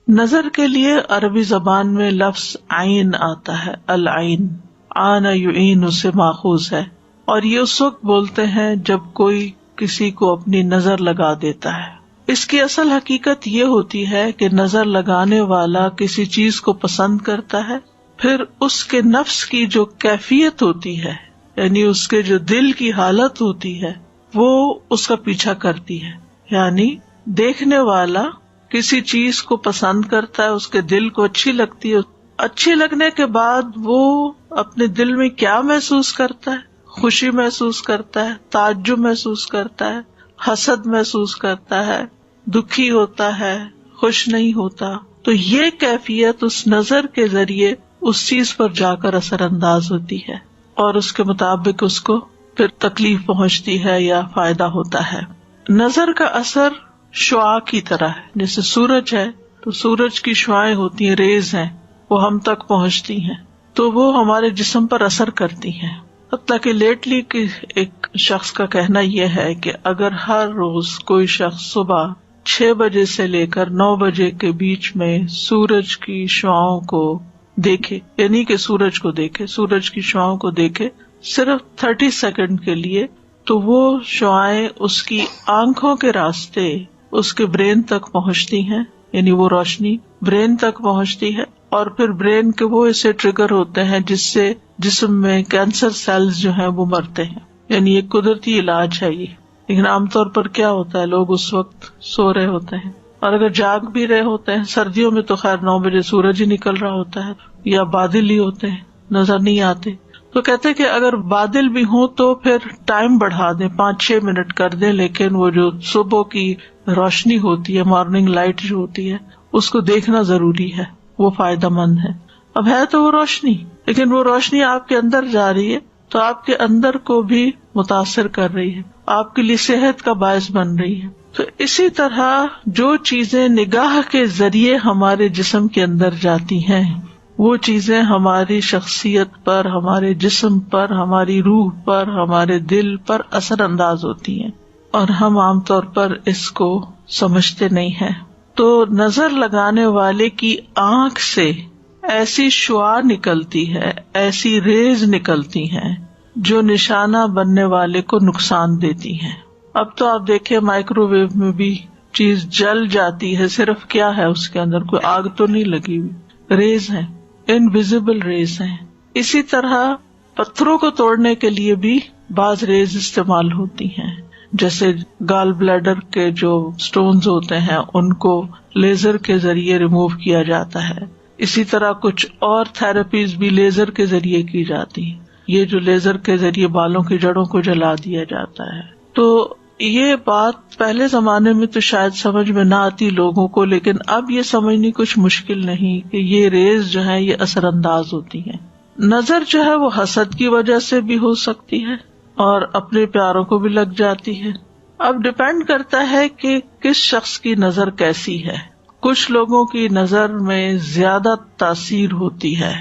نظر کے لیے عربی زبان میں لفظ عین آتا ہے، العین، آن یعین سے ماخوذ ہے، اور یہ اس وقت بولتے ہیں جب کوئی کسی کو اپنی نظر لگا دیتا ہے۔ اس کی اصل حقیقت یہ ہوتی ہے کہ نظر لگانے والا کسی چیز کو پسند کرتا ہے، پھر اس کے نفس کی جو کیفیت ہوتی ہے، یعنی اس کے جو دل کی حالت ہوتی ہے، وہ اس کا پیچھا کرتی ہے۔ یعنی دیکھنے والا کسی چیز کو پسند کرتا ہے، اس کے دل کو اچھی لگتی ہے، اچھی لگنے کے بعد وہ اپنے دل میں کیا محسوس کرتا ہے؟ خوشی محسوس کرتا ہے، تعجب محسوس کرتا ہے، حسد محسوس کرتا ہے، دکھی ہوتا ہے، خوش نہیں ہوتا۔ تو یہ کیفیت اس نظر کے ذریعے اس چیز پر جا کر اثر انداز ہوتی ہے، اور اس کے مطابق اس کو پھر تکلیف پہنچتی ہے یا فائدہ ہوتا ہے۔ نظر کا اثر شعاع کی طرح ہے، جیسے سورج ہے تو سورج کی شعائیں ہوتی ہیں، ریز ہیں، وہ ہم تک پہنچتی ہیں تو وہ ہمارے جسم پر اثر کرتی ہیں۔ حتیٰ کہ لیٹلی ایک شخص کا کہنا یہ ہے کہ اگر ہر روز کوئی شخص صبح 6 بجے سے لے کر 9 بجے کے بیچ میں سورج کی شعاؤں کو دیکھے، یعنی کہ سورج کو دیکھے، سورج کی شعاؤں کو دیکھے صرف 30 سیکنڈ کے لیے، تو وہ شعائیں اس کی آنکھوں کے راستے اس کے برین تک پہنچتی ہیں، یعنی وہ روشنی برین تک پہنچتی ہے، اور پھر برین کے وہ اسے ٹریگر ہوتے ہیں جس سے جسم میں کینسر سیلز جو ہیں وہ مرتے ہیں۔ یعنی ایک قدرتی علاج ہے یہ، لیکن عام طور پر کیا ہوتا ہے، لوگ اس وقت سو رہے ہوتے ہیں، اور اگر جاگ بھی رہے ہوتے ہیں، سردیوں میں تو خیر 9 بجے سورج ہی نکل رہا ہوتا ہے، یا بادل ہی ہوتے ہیں، نظر نہیں آتے، تو کہتے ہیں کہ اگر بادل بھی ہوں تو پھر ٹائم بڑھا دیں، 5-6 منٹ کر دیں، لیکن وہ جو صبح کی روشنی ہوتی ہے، مارننگ لائٹ جو ہوتی ہے، اس کو دیکھنا ضروری ہے، وہ فائدہ مند ہے۔ اب ہے تو وہ روشنی، لیکن وہ روشنی آپ کے اندر جا رہی ہے تو آپ کے اندر کو بھی متاثر کر رہی ہے، آپ کے لیے صحت کا باعث بن رہی ہے۔ تو اسی طرح جو چیزیں نگاہ کے ذریعے ہمارے جسم کے اندر جاتی ہیں، وہ چیزیں ہماری شخصیت پر، ہمارے جسم پر، ہماری روح پر، ہمارے دل پر اثر انداز ہوتی ہیں، اور ہم عام طور پر اس کو سمجھتے نہیں ہیں۔ تو نظر لگانے والے کی آنکھ سے ایسی شعاع نکلتی ہے، ایسی ریز نکلتی ہیں جو نشانہ بننے والے کو نقصان دیتی ہیں۔ اب تو آپ دیکھیں مائکرو ویو میں بھی چیز جل جاتی ہے، صرف کیا ہے اس کے اندر، کوئی آگ تو نہیں لگی ہوئی، ریز ہیں، انویزیبل ریز ہیں۔ اسی طرح پتھروں کو توڑنے کے لیے بھی بعض ریز استعمال ہوتی ہیں، جیسے گال بلیڈر کے جو سٹونز ہوتے ہیں ان کو لیزر کے ذریعے ریموو کیا جاتا ہے۔ اسی طرح کچھ اور تھراپیز بھی لیزر کے ذریعے کی جاتی ہیں، یہ جو لیزر کے ذریعے بالوں کی جڑوں کو جلا دیا جاتا ہے۔ تو یہ بات پہلے زمانے میں تو شاید سمجھ میں نہ آتی لوگوں کو، لیکن اب یہ سمجھنی کچھ مشکل نہیں کہ یہ ریز جو ہے یہ اثر انداز ہوتی ہیں۔ نظر جو ہے وہ حسد کی وجہ سے بھی ہو سکتی ہے، اور اپنے پیاروں کو بھی لگ جاتی ہے۔ اب ڈپینڈ کرتا ہے کہ کس شخص کی نظر کیسی ہے۔ کچھ لوگوں کی نظر میں زیادہ تاثیر ہوتی ہے،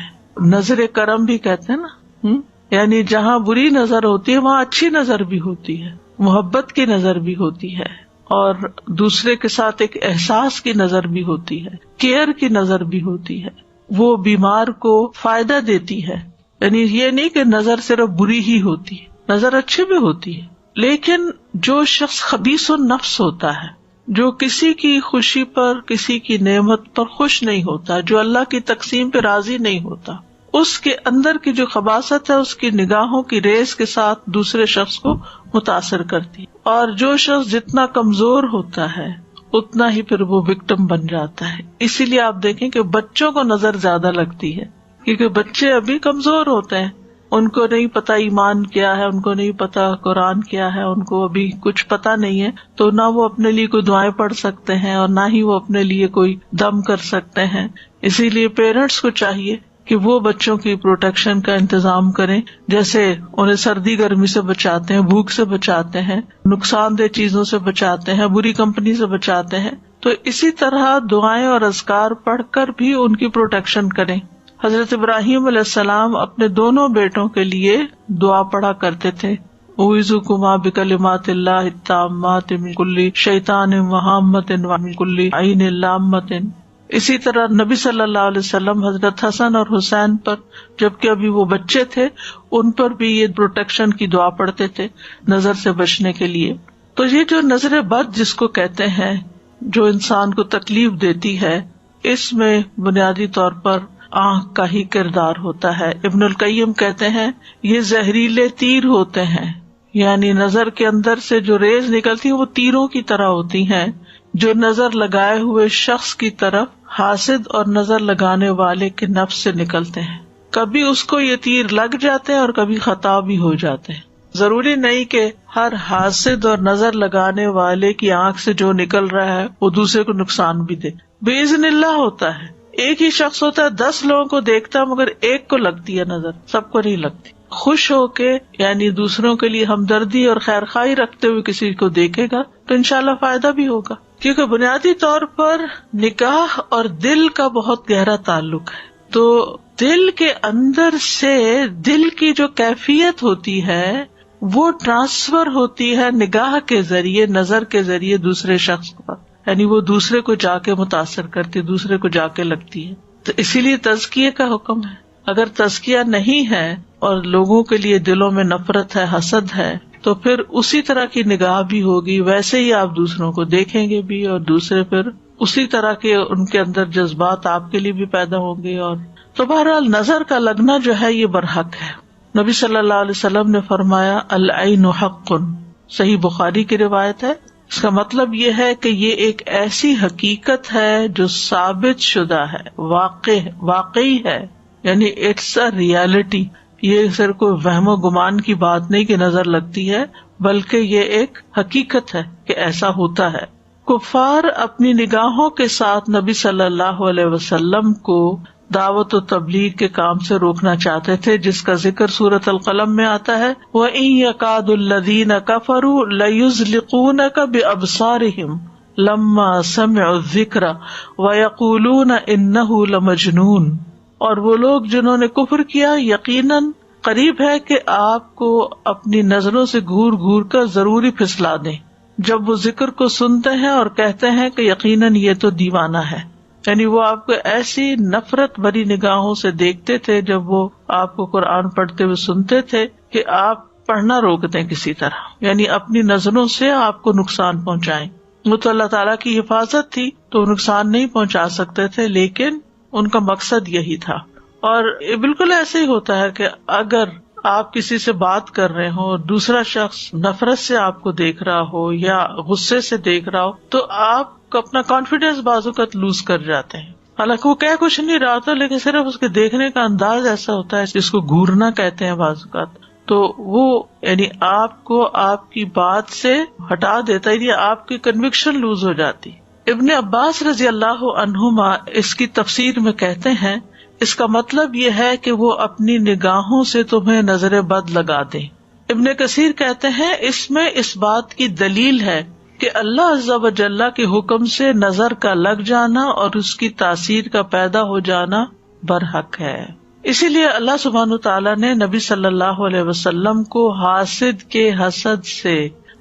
نظر کرم بھی کہتے ہیں نا، یعنی جہاں بری نظر ہوتی ہے وہاں اچھی نظر بھی ہوتی ہے، محبت کی نظر بھی ہوتی ہے، اور دوسرے کے ساتھ ایک احساس کی نظر بھی ہوتی ہے، کیئر کی نظر بھی ہوتی ہے، وہ بیمار کو فائدہ دیتی ہے۔ یعنی یہ نہیں کہ نظر صرف بری ہی ہوتی ہے، نظر اچھی بھی ہوتی ہے، لیکن جو شخص خبیث النفس ہوتا ہے، جو کسی کی خوشی پر، کسی کی نعمت پر خوش نہیں ہوتا، جو اللہ کی تقسیم پہ راضی نہیں ہوتا، اس کے اندر کی جو خباثت ہے اس کی نگاہوں کی ریز کے ساتھ دوسرے شخص کو متاثر کرتی ہے، اور جو شخص جتنا کمزور ہوتا ہے اتنا ہی پھر وہ وکٹم بن جاتا ہے۔ اسی لیے آپ دیکھیں کہ بچوں کو نظر زیادہ لگتی ہے، کیونکہ بچے ابھی کمزور ہوتے ہیں، ان کو نہیں پتا ایمان کیا ہے، ان کو نہیں پتا قرآن کیا ہے، ان کو ابھی کچھ پتا نہیں ہے، تو نہ وہ اپنے لیے کوئی دعائیں پڑھ سکتے ہیں اور نہ ہی وہ اپنے لیے کوئی دم کر سکتے ہیں۔ اسی لیے پیرنٹس کو چاہیے کہ وہ بچوں کی پروٹیکشن کا انتظام کریں، جیسے انہیں سردی گرمی سے بچاتے ہیں، بھوک سے بچاتے ہیں، نقصان دہ چیزوں سے بچاتے ہیں، بری کمپنی سے بچاتے ہیں، تو اسی طرح دعائیں اور اذکار پڑھ کر بھی ان کی پروٹیکشن کریں۔ حضرت ابراہیم علیہ السلام اپنے دونوں بیٹوں کے لیے دعا پڑھا کرتے تھے، اعوذکما بکلمات اللہ التامات من کل شیطان وہامۃ ومن کل عین لامۃ۔ اسی طرح نبی صلی اللہ علیہ وسلم حضرت حسن اور حسین پر، جبکہ ابھی وہ بچے تھے، ان پر بھی یہ پروٹیکشن کی دعا پڑھتے تھے نظر سے بچنے کے لیے. تو یہ جو نظر بد جس کو کہتے ہیں، جو انسان کو تکلیف دیتی ہے، اس میں بنیادی طور پر آنکھ کا ہی کردار ہوتا ہے. ابن القیم کہتے ہیں یہ زہریلے تیر ہوتے ہیں، یعنی نظر کے اندر سے جو ریز نکلتی ہیں وہ تیروں کی طرح ہوتی ہیں، جو نظر لگائے ہوئے شخص کی طرف حاسد اور نظر لگانے والے کے نفس سے نکلتے ہیں. کبھی اس کو یہ تیر لگ جاتے ہیں اور کبھی خطا بھی ہو جاتے ہیں. ضروری نہیں کہ ہر حاسد اور نظر لگانے والے کی آنکھ سے جو نکل رہا ہے وہ دوسرے کو نقصان بھی دے. باذن اللہ ہوتا ہے. ایک ہی شخص ہوتا ہے 10 لوگوں کو دیکھتا ہے مگر ایک کو لگتی ہے نظر، سب کو نہیں لگتی. خوش ہو کے یعنی دوسروں کے لیے ہمدردی اور خیر خواہی رکھتے ہوئے کسی کو دیکھے گا تو انشاءاللہ فائدہ بھی ہوگا، کیونکہ بنیادی طور پر نگاہ اور دل کا بہت گہرا تعلق ہے. تو دل کے اندر سے دل کی جو کیفیت ہوتی ہے وہ ٹرانسفر ہوتی ہے نگاہ کے ذریعے، نظر کے ذریعے دوسرے شخص پر، یعنی وہ دوسرے کو جا کے متاثر کرتی، دوسرے کو جا کے لگتی ہے. تو اسی لیے تزکیے کا حکم ہے. اگر تزکیہ نہیں ہے اور لوگوں کے لیے دلوں میں نفرت ہے، حسد ہے، تو پھر اسی طرح کی نگاہ بھی ہوگی، ویسے ہی آپ دوسروں کو دیکھیں گے بھی، اور دوسرے پھر اسی طرح کے ان کے اندر جذبات آپ کے لیے بھی پیدا ہوں گے. اور تو بہرحال نظر کا لگنا جو ہے یہ برحق ہے. نبی صلی اللہ علیہ وسلم نے فرمایا العین حق، صحیح بخاری کی روایت ہے. اس کا مطلب یہ ہے کہ یہ ایک ایسی حقیقت ہے جو ثابت شدہ ہے، واقعی ہے، یعنی اٹس اے ریالٹی. یہ صرف کوئی وہم و گمان کی بات نہیں کہ نظر لگتی ہے، بلکہ یہ ایک حقیقت ہے کہ ایسا ہوتا ہے. کفار اپنی نگاہوں کے ساتھ نبی صلی اللہ علیہ وسلم کو دعوت و تبلیغ کے کام سے روکنا چاہتے تھے، جس کا ذکر سورۃ القلم میں آتا ہے وَإِن يَكَادُ الَّذِينَ كَفَرُوا لَيُزْلِقُونَكَ بِأَبْصَارِهِمْ لَمَّا سَمِعُوا الذِّكْرَ وَيَقُولُونَ إِنَّهُ لَمَجْنُونٌ. اور وہ لوگ جنہوں نے کفر کیا یقیناً قریب ہے کہ آپ کو اپنی نظروں سے گھور گھور کر ضروری پھسلا دیں جب وہ ذکر کو سنتے ہیں اور کہتے ہیں کہ یقیناً یہ تو دیوانہ ہے. یعنی وہ آپ کو ایسی نفرت بھری نگاہوں سے دیکھتے تھے جب وہ آپ کو قرآن پڑھتے ہوئے سنتے تھے کہ آپ پڑھنا روک دیں کسی طرح، یعنی اپنی نظروں سے آپ کو نقصان پہنچائیں. وہ تو اللہ تعالیٰ کی حفاظت تھی تو نقصان نہیں پہنچا سکتے تھے، لیکن ان کا مقصد یہی تھا. اور بالکل ایسے ہی ہوتا ہے کہ اگر آپ کسی سے بات کر رہے ہوں اور دوسرا شخص نفرت سے آپ کو دیکھ رہا ہو یا غصے سے دیکھ رہا ہو تو آپ اپنا کانفیڈینس بعض اوقات لوز کر جاتے ہیں. حالانکہ وہ کہہ کچھ نہیں رہا ہوتا، لیکن صرف اس کے دیکھنے کا انداز ایسا ہوتا ہے جس کو گھورنا کہتے ہیں بعض اوقات، تو وہ یعنی آپ کو آپ کی بات سے ہٹا دیتا ہے، یعنی آپ کی کنوکشن لوز ہو جاتی. ابن عباس رضی اللہ عنہما اس کی تفسیر میں کہتے ہیں اس کا مطلب یہ ہے کہ وہ اپنی نگاہوں سے تمہیں نظر بد لگا دیں. ابن کثیر کہتے ہیں اس میں اس بات کی دلیل ہے کہ اللہ عز و جل کے حکم سے نظر کا لگ جانا اور اس کی تاثیر کا پیدا ہو جانا برحق ہے. اسی لیے اللہ سبحانہ تعالیٰ نے نبی صلی اللہ علیہ وسلم کو حاسد کے حسد سے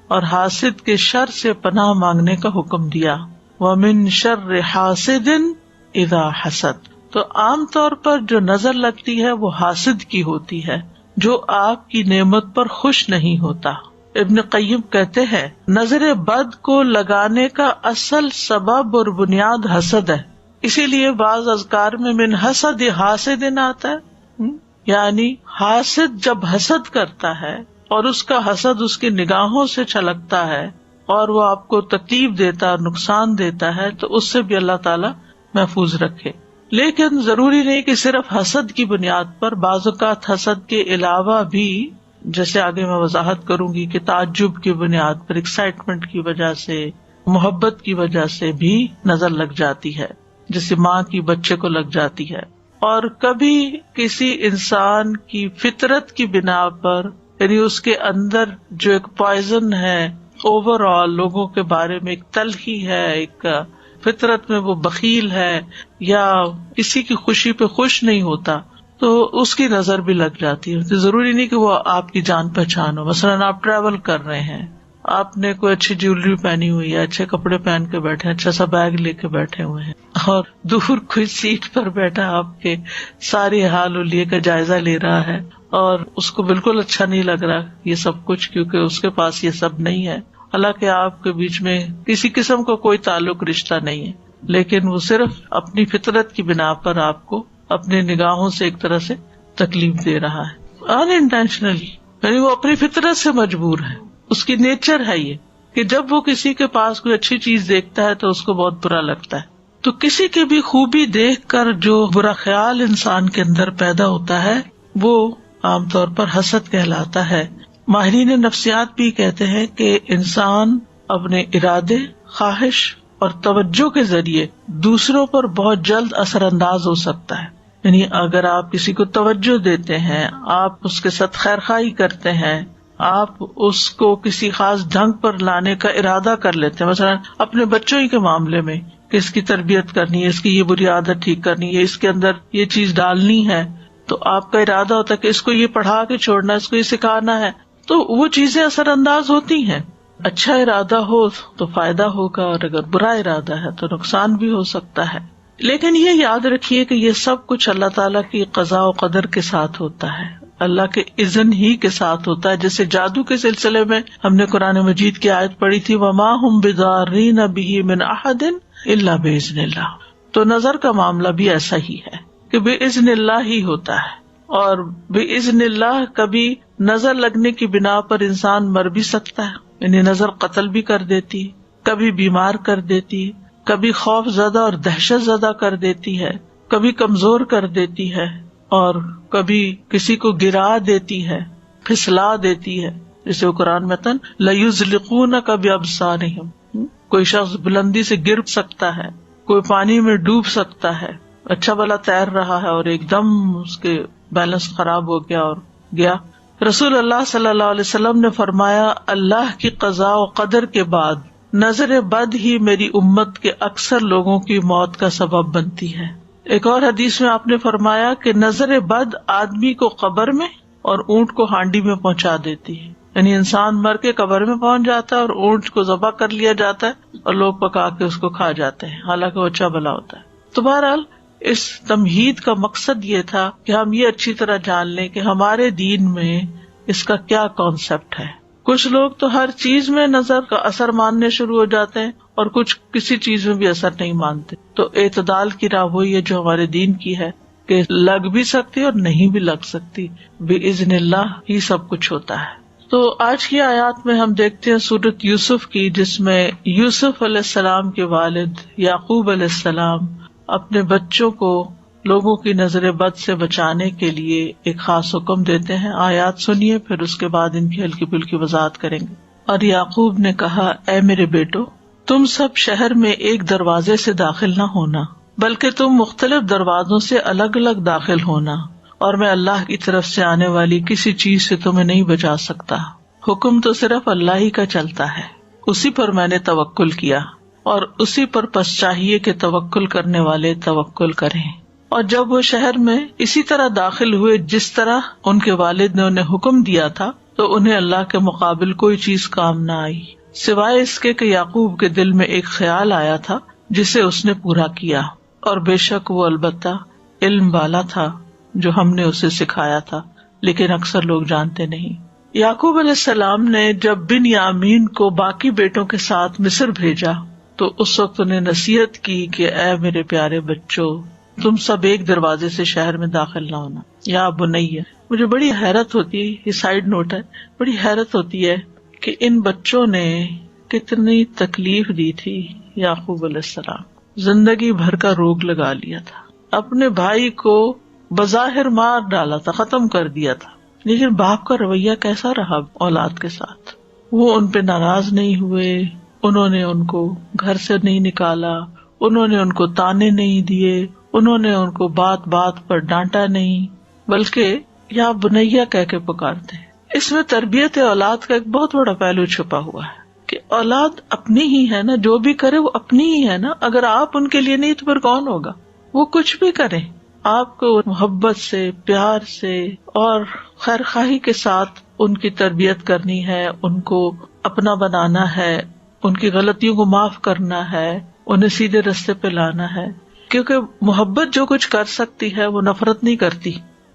اور حاسد کے شر سے پناہ مانگنے کا حکم دیا. وَمِن شَرِّ حَاسِدٍ إِذَا حَسَدَ. تو عام طور پر جو نظر لگتی ہے وہ حاسد کی ہوتی ہے جو آپ کی نعمت پر خوش نہیں ہوتا. ابن قیم کہتے ہیں نظر بد کو لگانے کا اصل سبب اور بنیاد حسد ہے. اسی لیے بعض اذکار میں من حسد حاسد آتا ہے، یعنی حاسد جب حسد کرتا ہے اور اس کا حسد اس کی نگاہوں سے چھلکتا ہے اور وہ آپ کو تکلیف دیتا ہے، نقصان دیتا ہے، تو اس سے بھی اللہ تعالیٰ محفوظ رکھے. لیکن ضروری نہیں کہ صرف حسد کی بنیاد پر، بعض اوقات حسد کے علاوہ بھی، جیسے آگے میں وضاحت کروں گی کہ تعجب کی بنیاد پر، ایکسائٹمنٹ کی وجہ سے، محبت کی وجہ سے بھی نظر لگ جاتی ہے، جیسے ماں کی بچے کو لگ جاتی ہے. اور کبھی کسی انسان کی فطرت کی بنا پر، یعنی اس کے اندر جو ایک پوائزن ہے اوور آل لوگوں کے بارے میں، ایک تلخی ہے، ایک فطرت میں وہ بخیل ہے یا کسی کی خوشی پہ خوش نہیں ہوتا، تو اس کی نظر بھی لگ جاتی ہے. تو ضروری نہیں کہ وہ آپ کی جان پہچان ہو. مثلاً آپ ٹریول کر رہے ہیں آپ نے کوئی اچھی جیولری پہنی ہوئی ہے، اچھے کپڑے پہن کے بیٹھے ہیں، اچھا سا بیگ لے کے بیٹھے ہوئے ہیں، اور دور کوئی سیٹ پر بیٹھا آپ کے ساری حال و لیے کا جائزہ لے رہا ہے، اور اس کو بالکل اچھا نہیں لگ رہا یہ سب کچھ، کیونکہ اس کے پاس یہ سب نہیں ہے. حالانکہ آپ کے بیچ میں کسی قسم کا کوئی تعلق رشتہ نہیں ہے، لیکن وہ صرف اپنی فطرت کی بنا پر آپ کو اپنے نگاہوں سے ایک طرح سے تکلیف دے رہا ہے ان انٹینشنلی، یعنی وہ اپنی فطرت سے مجبور ہے، اس کی نیچر ہے یہ کہ جب وہ کسی کے پاس کوئی اچھی چیز دیکھتا ہے تو اس کو بہت برا لگتا ہے. تو کسی کی بھی خوبی دیکھ کر جو برا خیال انسان کے اندر پیدا ہوتا ہے وہ عام طور پر حسد کہلاتا ہے. ماہرین نفسیات بھی کہتے ہیں کہ انسان اپنے ارادے، خواہش اور توجہ کے ذریعے دوسروں پر بہت جلد اثر انداز ہو سکتا ہے. یعنی اگر آپ کسی کو توجہ دیتے ہیں، آپ اس کے ساتھ خیر خواہی کرتے ہیں، آپ اس کو کسی خاص ڈھنگ پر لانے کا ارادہ کر لیتے ہیں، مثلا اپنے بچوں ہی کے معاملے میں کہ اس کی تربیت کرنی ہے، اس کی یہ بری عادت ٹھیک کرنی ہے، اس کے اندر یہ چیز ڈالنی ہے، تو آپ کا ارادہ ہوتا ہے کہ اس کو یہ پڑھا کے چھوڑنا ہے، اس کو یہ سکھانا ہے، تو وہ چیزیں اثر انداز ہوتی ہیں. اچھا ارادہ ہو تو فائدہ ہوگا، اور اگر برا ارادہ ہے تو نقصان بھی ہو سکتا ہے. لیکن یہ یاد رکھیے کہ یہ سب کچھ اللہ تعالیٰ کی قضاء و قدر کے ساتھ ہوتا ہے، اللہ کے اذن ہی کے ساتھ ہوتا ہے. جیسے جادو کے سلسلے میں ہم نے قرآن مجید کی آیت پڑھی تھی، وَمَا هُمْ بِضَارِّينَ بِهِ مِنْ أَحَدٍ إِلَّا بِإِذْنِ اللَّهِ. تو نظر کا معاملہ بھی ایسا ہی ہے کہ بِإِذْنِ اللَّهِ ہی ہوتا ہے، اور بِإِذْنِ اللَّهِ کبھی نظر لگنے کی بنا پر انسان مر بھی سکتا ہے، یعنی نظر قتل بھی کر دیتی، کبھی بیمار کر دیتی، کبھی خوف زدہ اور دہشت زدہ کر دیتی ہے، کبھی کمزور کر دیتی ہے، اور کبھی کسی کو گرا دیتی ہے، پھسلا دیتی ہے. جیسے وہ قرآن میں تن لَيُزْلِقُونَكَ بِأَبْصَارِهِمْ، کوئی شخص بلندی سے گر سکتا ہے، کوئی پانی میں ڈوب سکتا ہے، اچھا بھلا تیر رہا ہے اور ایک دم اس کے بیلنس خراب ہو گیا اور گیا. رسول اللہ صلی اللہ علیہ وسلم نے فرمایا، اللہ کی قضاء و قدر کے بعد نظر بد ہی میری امت کے اکثر لوگوں کی موت کا سبب بنتی ہے. ایک اور حدیث میں آپ نے فرمایا کہ نظر بد آدمی کو قبر میں اور اونٹ کو ہانڈی میں پہنچا دیتی ہے، یعنی انسان مر کے قبر میں پہنچ جاتا ہے اور اونٹ کو ذبح کر لیا جاتا ہے اور لوگ پکا کے اس کو کھا جاتے ہیں، حالانکہ وہ اچھا بھلا ہوتا ہے. تو بہرحال اس تمہید کا مقصد یہ تھا کہ ہم یہ اچھی طرح جان لیں کہ ہمارے دین میں اس کا کیا کانسیپٹ ہے. کچھ لوگ تو ہر چیز میں نظر کا اثر ماننے شروع ہو جاتے ہیں اور کچھ کسی چیز میں بھی اثر نہیں مانتے. تو اعتدال کی راہ وہی ہے جو ہمارے دین کی ہے کہ لگ بھی سکتی اور نہیں بھی لگ سکتی، بِإِذْنِ اللَّهِ ہی سب کچھ ہوتا ہے. تو آج کی آیات میں ہم دیکھتے ہیں سورۃ یوسف کی، جس میں یوسف علیہ السلام کے والد یعقوب علیہ السلام اپنے بچوں کو لوگوں کی نظر بد سے بچانے کے لیے ایک خاص حکم دیتے ہیں. آیات سنیے، پھر اس کے بعد ان کی ہلکی پھلکی وضاحت کریں گے. اور یعقوب نے کہا، اے میرے بیٹو، تم سب شہر میں ایک دروازے سے داخل نہ ہونا، بلکہ تم مختلف دروازوں سے الگ الگ داخل ہونا، اور میں اللہ کی طرف سے آنے والی کسی چیز سے تمہیں نہیں بچا سکتا. حکم تو صرف اللہ ہی کا چلتا ہے، اسی پر میں نے توکل کیا، اور اسی پر پس چاہیے کہ توکل کرنے والے توکل کریں. اور جب وہ شہر میں اسی طرح داخل ہوئے جس طرح ان کے والد نے انہیں حکم دیا تھا، تو انہیں اللہ کے مقابل کوئی چیز کام نہ آئی، سوائے اس کے کہ یعقوب کے دل میں ایک خیال آیا تھا جسے اس نے پورا کیا، اور بے شک وہ البتہ علم والا تھا جو ہم نے اسے سکھایا تھا، لیکن اکثر لوگ جانتے نہیں. یعقوب علیہ السلام نے جب بنیامین کو باقی بیٹوں کے ساتھ مصر بھیجا تو اس وقت انہیں نصیحت کی کہ اے میرے پیارے بچوں، تم سب ایک دروازے سے شہر میں داخل نہ ہونا. یا بنیہ، مجھے بڑی حیرت ہوتی ہے، یہ سائیڈ نوٹ ہے، بڑی حیرت ہوتی ہے کہ ان بچوں نے کتنی تکلیف دی تھی. یعقوب علیہ السلام زندگی بھر کا روگ لگا لیا تھا، اپنے بھائی کو بظاہر مار ڈالا تھا، ختم کر دیا تھا، لیکن باپ کا رویہ کیسا رہا اولاد کے ساتھ؟ وہ ان پہ ناراض نہیں ہوئے، انہوں نے ان کو گھر سے نہیں نکالا، انہوں نے ان کو تانے نہیں دیے، انہوں نے ان کو بات بات پر ڈانٹا نہیں، بلکہ یا بنیا کہہ کے پکارتے ہیں. اس میں تربیت اولاد کا ایک بہت بڑا پہلو چھپا ہوا ہے کہ اولاد اپنی ہی ہے نا، جو بھی کرے وہ اپنی ہی ہے نا. اگر آپ ان کے لیے نہیں تو پھر کون ہوگا؟ وہ کچھ بھی کریں، آپ کو محبت سے، پیار سے اور خیر خواہی کے ساتھ ان کی تربیت کرنی ہے، ان کو اپنا بنانا ہے، ان کی غلطیوں کو معاف کرنا ہے، انہیں سیدھے رستے پہ لانا ہے، کیونکہ محبت جو کچھ کر سکتی ہے وہ نفرت نہیں کرتی.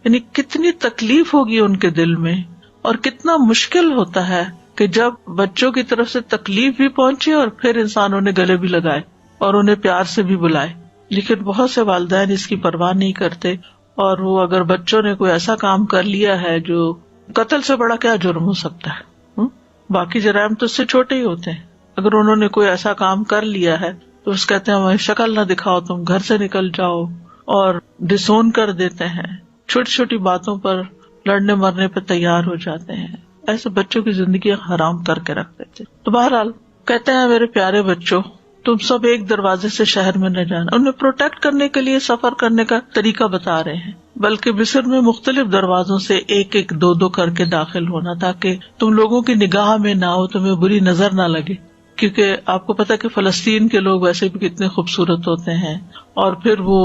یعنی کتنی تکلیف ہوگی ان کے دل میں، اور کتنا مشکل ہوتا ہے کہ جب بچوں کی طرف سے تکلیف بھی پہنچے اور پھر انسان انہیں گلے بھی لگائے اور انہیں پیار سے بھی بلائے. لیکن بہت سے والدین اس کی پرواہ نہیں کرتے، اور وہ اگر بچوں نے کوئی ایسا کام کر لیا ہے جو قتل سے بڑا کیا جرم ہو سکتا ہے، باقی جرائم تو اس سے چھوٹے ہی ہوتے ہیں، اگر انہوں نے کوئی ایسا کام کر لیا ہے تو اس کہتے ہیں ہمیں شکل نہ دکھاؤ، تم گھر سے نکل جاؤ، اور ڈسون کر دیتے ہیں، چھوٹی چھوٹی باتوں پر لڑنے مرنے پہ تیار ہو جاتے ہیں. ایسے بچوں کی زندگی حرام کر کے رکھ دیتے. تو بہرحال کہتے ہیں میرے پیارے بچوں، تم سب ایک دروازے سے شہر میں نہ جانا. انہیں پروٹیکٹ کرنے کے لیے سفر کرنے کا طریقہ بتا رہے ہیں، بلکہ مصر میں مختلف دروازوں سے ایک ایک دو دو کر کے داخل ہونا، تاکہ تم لوگوں کی نگاہ میں نہ ہو، تمہیں بری نظر نہ لگے. کیونکہ آپ کو پتا کہ فلسطین کے لوگ ویسے بھی کتنے خوبصورت ہوتے ہیں، اور پھر وہ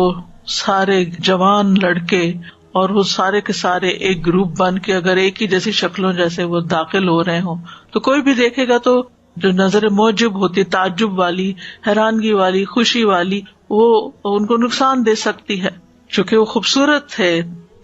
سارے جوان لڑکے اور وہ سارے کے سارے ایک گروپ بن کے اگر ایک ہی جیسی شکلوں جیسے وہ داخل ہو رہے ہوں تو کوئی بھی دیکھے گا تو جو نظر موجب ہوتی، تعجب والی، حیرانگی والی، خوشی والی، وہ ان کو نقصان دے سکتی ہے. چونکہ وہ خوبصورت تھے،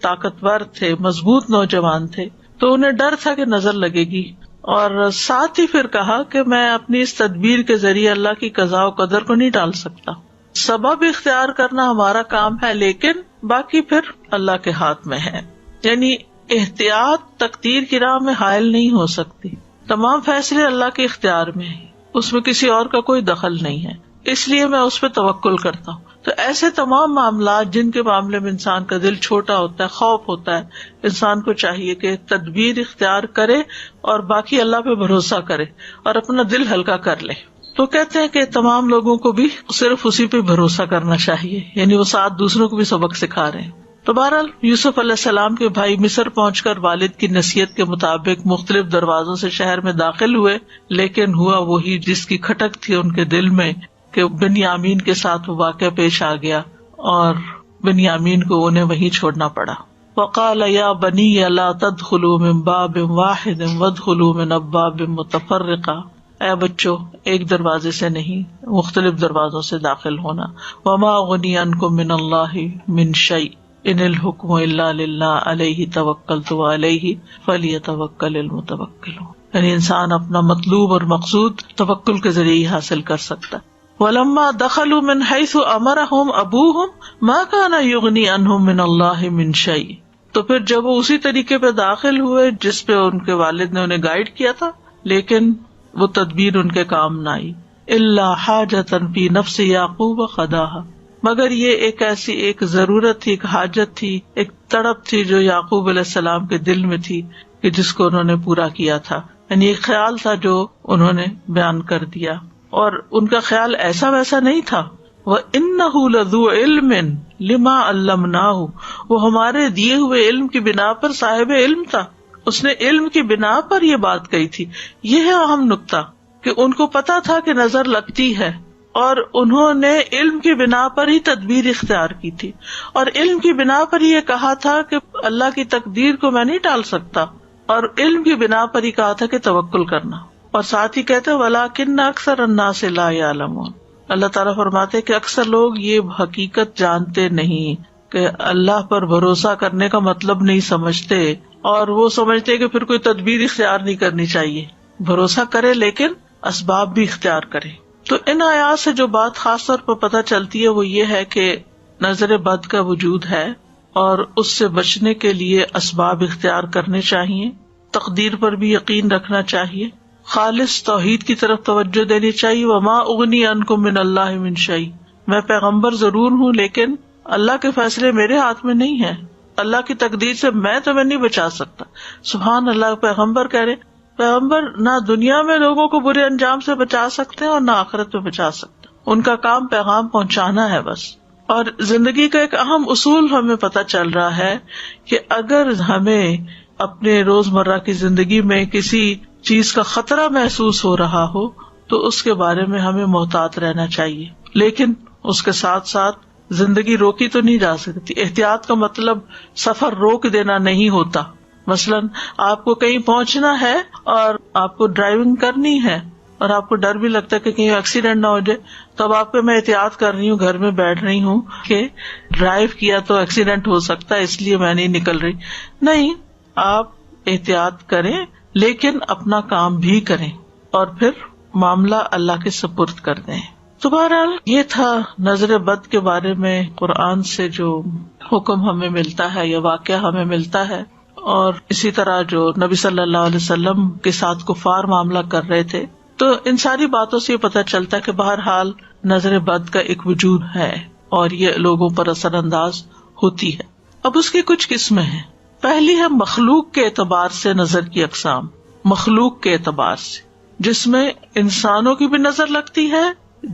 طاقتور تھے، مضبوط نوجوان تھے، تو انہیں ڈر تھا کہ نظر لگے گی. اور ساتھ ہی پھر کہا کہ میں اپنی اس تدبیر کے ذریعے اللہ کی قضاء و قدر کو نہیں ٹال سکتا. سبب اختیار کرنا ہمارا کام ہے، لیکن باقی پھر اللہ کے ہاتھ میں ہے. یعنی احتیاط تقدیر کی راہ میں حائل نہیں ہو سکتی. تمام فیصلے اللہ کے اختیار میں ہیں، اس میں کسی اور کا کوئی دخل نہیں ہے، اس لیے میں اس پہ توکل کرتا ہوں. تو ایسے تمام معاملات جن کے معاملے میں انسان کا دل چھوٹا ہوتا ہے، خوف ہوتا ہے، انسان کو چاہیے کہ تدبیر اختیار کرے اور باقی اللہ پہ بھروسہ کرے اور اپنا دل ہلکا کر لے. تو کہتے ہیں کہ تمام لوگوں کو بھی صرف اسی پہ بھروسہ کرنا چاہیے، یعنی وہ ساتھ دوسروں کو بھی سبق سکھا رہے ہیں. تو بہرحال یوسف علیہ السلام کے بھائی مصر پہنچ کر والد کی نصیحت کے مطابق مختلف دروازوں سے شہر میں داخل ہوئے، لیکن ہوا وہی جس کی کھٹک تھی ان کے دل میں کہ بنیامین کے ساتھ وہ واقعہ پیش آ گیا اور بنیامین کو انہیں وہیں چھوڑنا پڑا. وقال یا بنی لا تدخلوا من باب واحد وادخلوا من ابواب متفرقہ، اے بچوں ایک دروازے سے نہیں مختلف دروازوں سے داخل ہونا. وما اغنی عنکم من اللہ من شیء ان الحکم الا للہ علیہ توکلت وعلیہ فلیتوکل المتوکلون. یعنی انسان اپنا مطلوب اور مقصود توکل کے ذریعے ہی حاصل کر سکتا. ولما دخلوا من حیث امرهم ابوهم ما كان یغنی عنہم من اللہ من شیء، تو پھر جب وہ اسی طریقے پہ داخل ہوئے جس پہ ان کے والد نے انہیں گائیڈ کیا تھا، لیکن وہ تدبیر ان کے کام نہ آئی. الا حاجۃ فی نفس یعقوب قضاها، مگر یہ ایک ضرورت تھی، ایک حاجت تھی، ایک تڑپ تھی جو یعقوب علیہ السلام کے دل میں تھی کہ جس کو انہوں نے پورا کیا تھا. یعنی ایک خیال تھا جو انہوں نے بیان کر دیا، اور ان کا خیال ایسا ویسا نہیں تھا. وَإِنَّهُ لَذُو عِلْمٍ لِمَا عَلَّمْنَاهُ، وہ ہمارے دیے ہوئے علم کی بنا پر صاحب علم تھا، اس نے علم کی بنا پر یہ بات کہی تھی. یہ ہے اہم نقطہ کہ ان کو پتا تھا کہ نظر لگتی ہے، اور انہوں نے علم کی بنا پر ہی تدبیر اختیار کی تھی، اور علم کی بنا پر یہ کہا تھا کہ اللہ کی تقدیر کو میں نہیں ٹال سکتا، اور علم کی بنا پر ہی کہا تھا کہ توکل کرنا. اور ساتھ ہی کہتے وَلَٰكِنَّ أَكْثَرَ النَّاسِ لَا يَعْلَمُونَ، اللہ تعالیٰ فرماتے کہ اکثر لوگ یہ حقیقت جانتے نہیں کہ اللہ پر بھروسہ کرنے کا مطلب نہیں سمجھتے، اور وہ سمجھتے کہ پھر کوئی تدبیر اختیار نہیں کرنی چاہیے. بھروسہ کرے لیکن اسباب بھی اختیار کرے. تو ان آیات سے جو بات خاص طور پر پتہ چلتی ہے وہ یہ ہے کہ نظر بد کا وجود ہے، اور اس سے بچنے کے لیے اسباب اختیار کرنے چاہیے، تقدیر پر بھی یقین رکھنا چاہیے، خالص توحید کی طرف توجہ دینی چاہیے. وما اغنی عنکم من اللہ من شیء، میں پیغمبر ضرور ہوں لیکن اللہ کے فیصلے میرے ہاتھ میں نہیں ہیں، اللہ کی تقدیر سے میں تمہیں نہیں بچا سکتا. سبحان اللہ، پیغمبر کہہ رہے پیغمبر نہ دنیا میں لوگوں کو برے انجام سے بچا سکتے ہیں اور نہ آخرت میں بچا سکتے، ان کا کام پیغام پہنچانا ہے بس. اور زندگی کا ایک اہم اصول ہمیں پتہ چل رہا ہے کہ اگر ہمیں اپنے روزمرہ کی زندگی میں کسی چیز کا خطرہ محسوس ہو رہا ہو تو اس کے بارے میں ہمیں محتاط رہنا چاہیے، لیکن اس کے ساتھ ساتھ زندگی روکی تو نہیں جا سکتی. احتیاط کا مطلب سفر روک دینا نہیں ہوتا. مثلاً آپ کو کہیں پہنچنا ہے اور آپ کو ڈرائیونگ کرنی ہے اور آپ کو ڈر بھی لگتا ہے کہ کہیں ایکسیڈنٹ نہ ہو جائے، تو اب آپ کو میں احتیاط کر رہی ہوں، گھر میں بیٹھ رہی ہوں کہ ڈرائیو کیا تو ایکسیڈنٹ ہو سکتا ہے اس لیے میں نہیں نکل رہی. نہیں، آپ احتیاط کریں لیکن اپنا کام بھی کریں اور پھر معاملہ اللہ کے سپرد کر دیں. تو بہرحال یہ تھا نظر بد کے بارے میں قرآن سے جو حکم ہمیں ملتا ہے یا واقعہ ہمیں ملتا ہے، اور اسی طرح جو نبی صلی اللہ علیہ وسلم کے ساتھ کفار معاملہ کر رہے تھے. تو ان ساری باتوں سے یہ پتہ چلتا ہے کہ بہرحال نظر بد کا ایک وجود ہے اور یہ لوگوں پر اثر انداز ہوتی ہے. اب اس کی کچھ قسمیں ہیں. پہلی ہے مخلوق کے اعتبار سے نظر کی اقسام. مخلوق کے اعتبار سے، جس میں انسانوں کی بھی نظر لگتی ہے،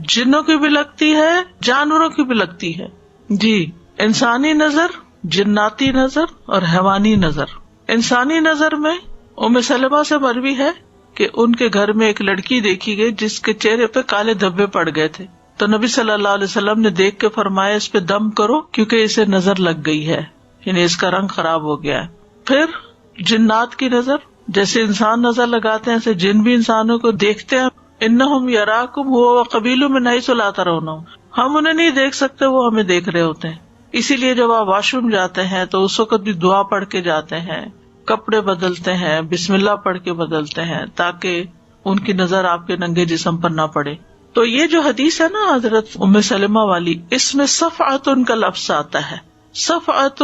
جنوں کی بھی لگتی ہے، جانوروں کی بھی لگتی ہے. جی، انسانی نظر، جناتی نظر اور حیوانی نظر. انسانی نظر میں ام سلمہ سے مروی ہے کہ ان کے گھر میں ایک لڑکی دیکھی گئی جس کے چہرے پہ کالے دھبے پڑ گئے تھے. تو نبی صلی اللہ علیہ وسلم نے دیکھ کے فرمایا اس پہ دم کرو کیونکہ اسے نظر لگ گئی ہے، یعنی اس کا رنگ خراب ہو گیا ہے. پھر جنات کی نظر، جیسے انسان نظر لگاتے ہیں ایسے جن بھی انسانوں کو دیکھتے ہیں. انہم یراکم هو وقبیلہ من حیث لا ترونہم، ہم انہیں نہیں دیکھ سکتے، وہ ہمیں دیکھ رہے ہوتے ہیں. اسی لیے جب آپ واش روم جاتے ہیں تو اس وقت بھی دعا پڑھ کے جاتے ہیں، کپڑے بدلتے ہیں، بسم اللہ پڑھ کے بدلتے ہیں تاکہ ان کی نظر آپ کے ننگے جسم پر نہ پڑے. تو یہ جو حدیث ہے نا حضرت ام سلمہ والی، اس میں صفعۃ کا لفظ آتا ہے. صفعۃ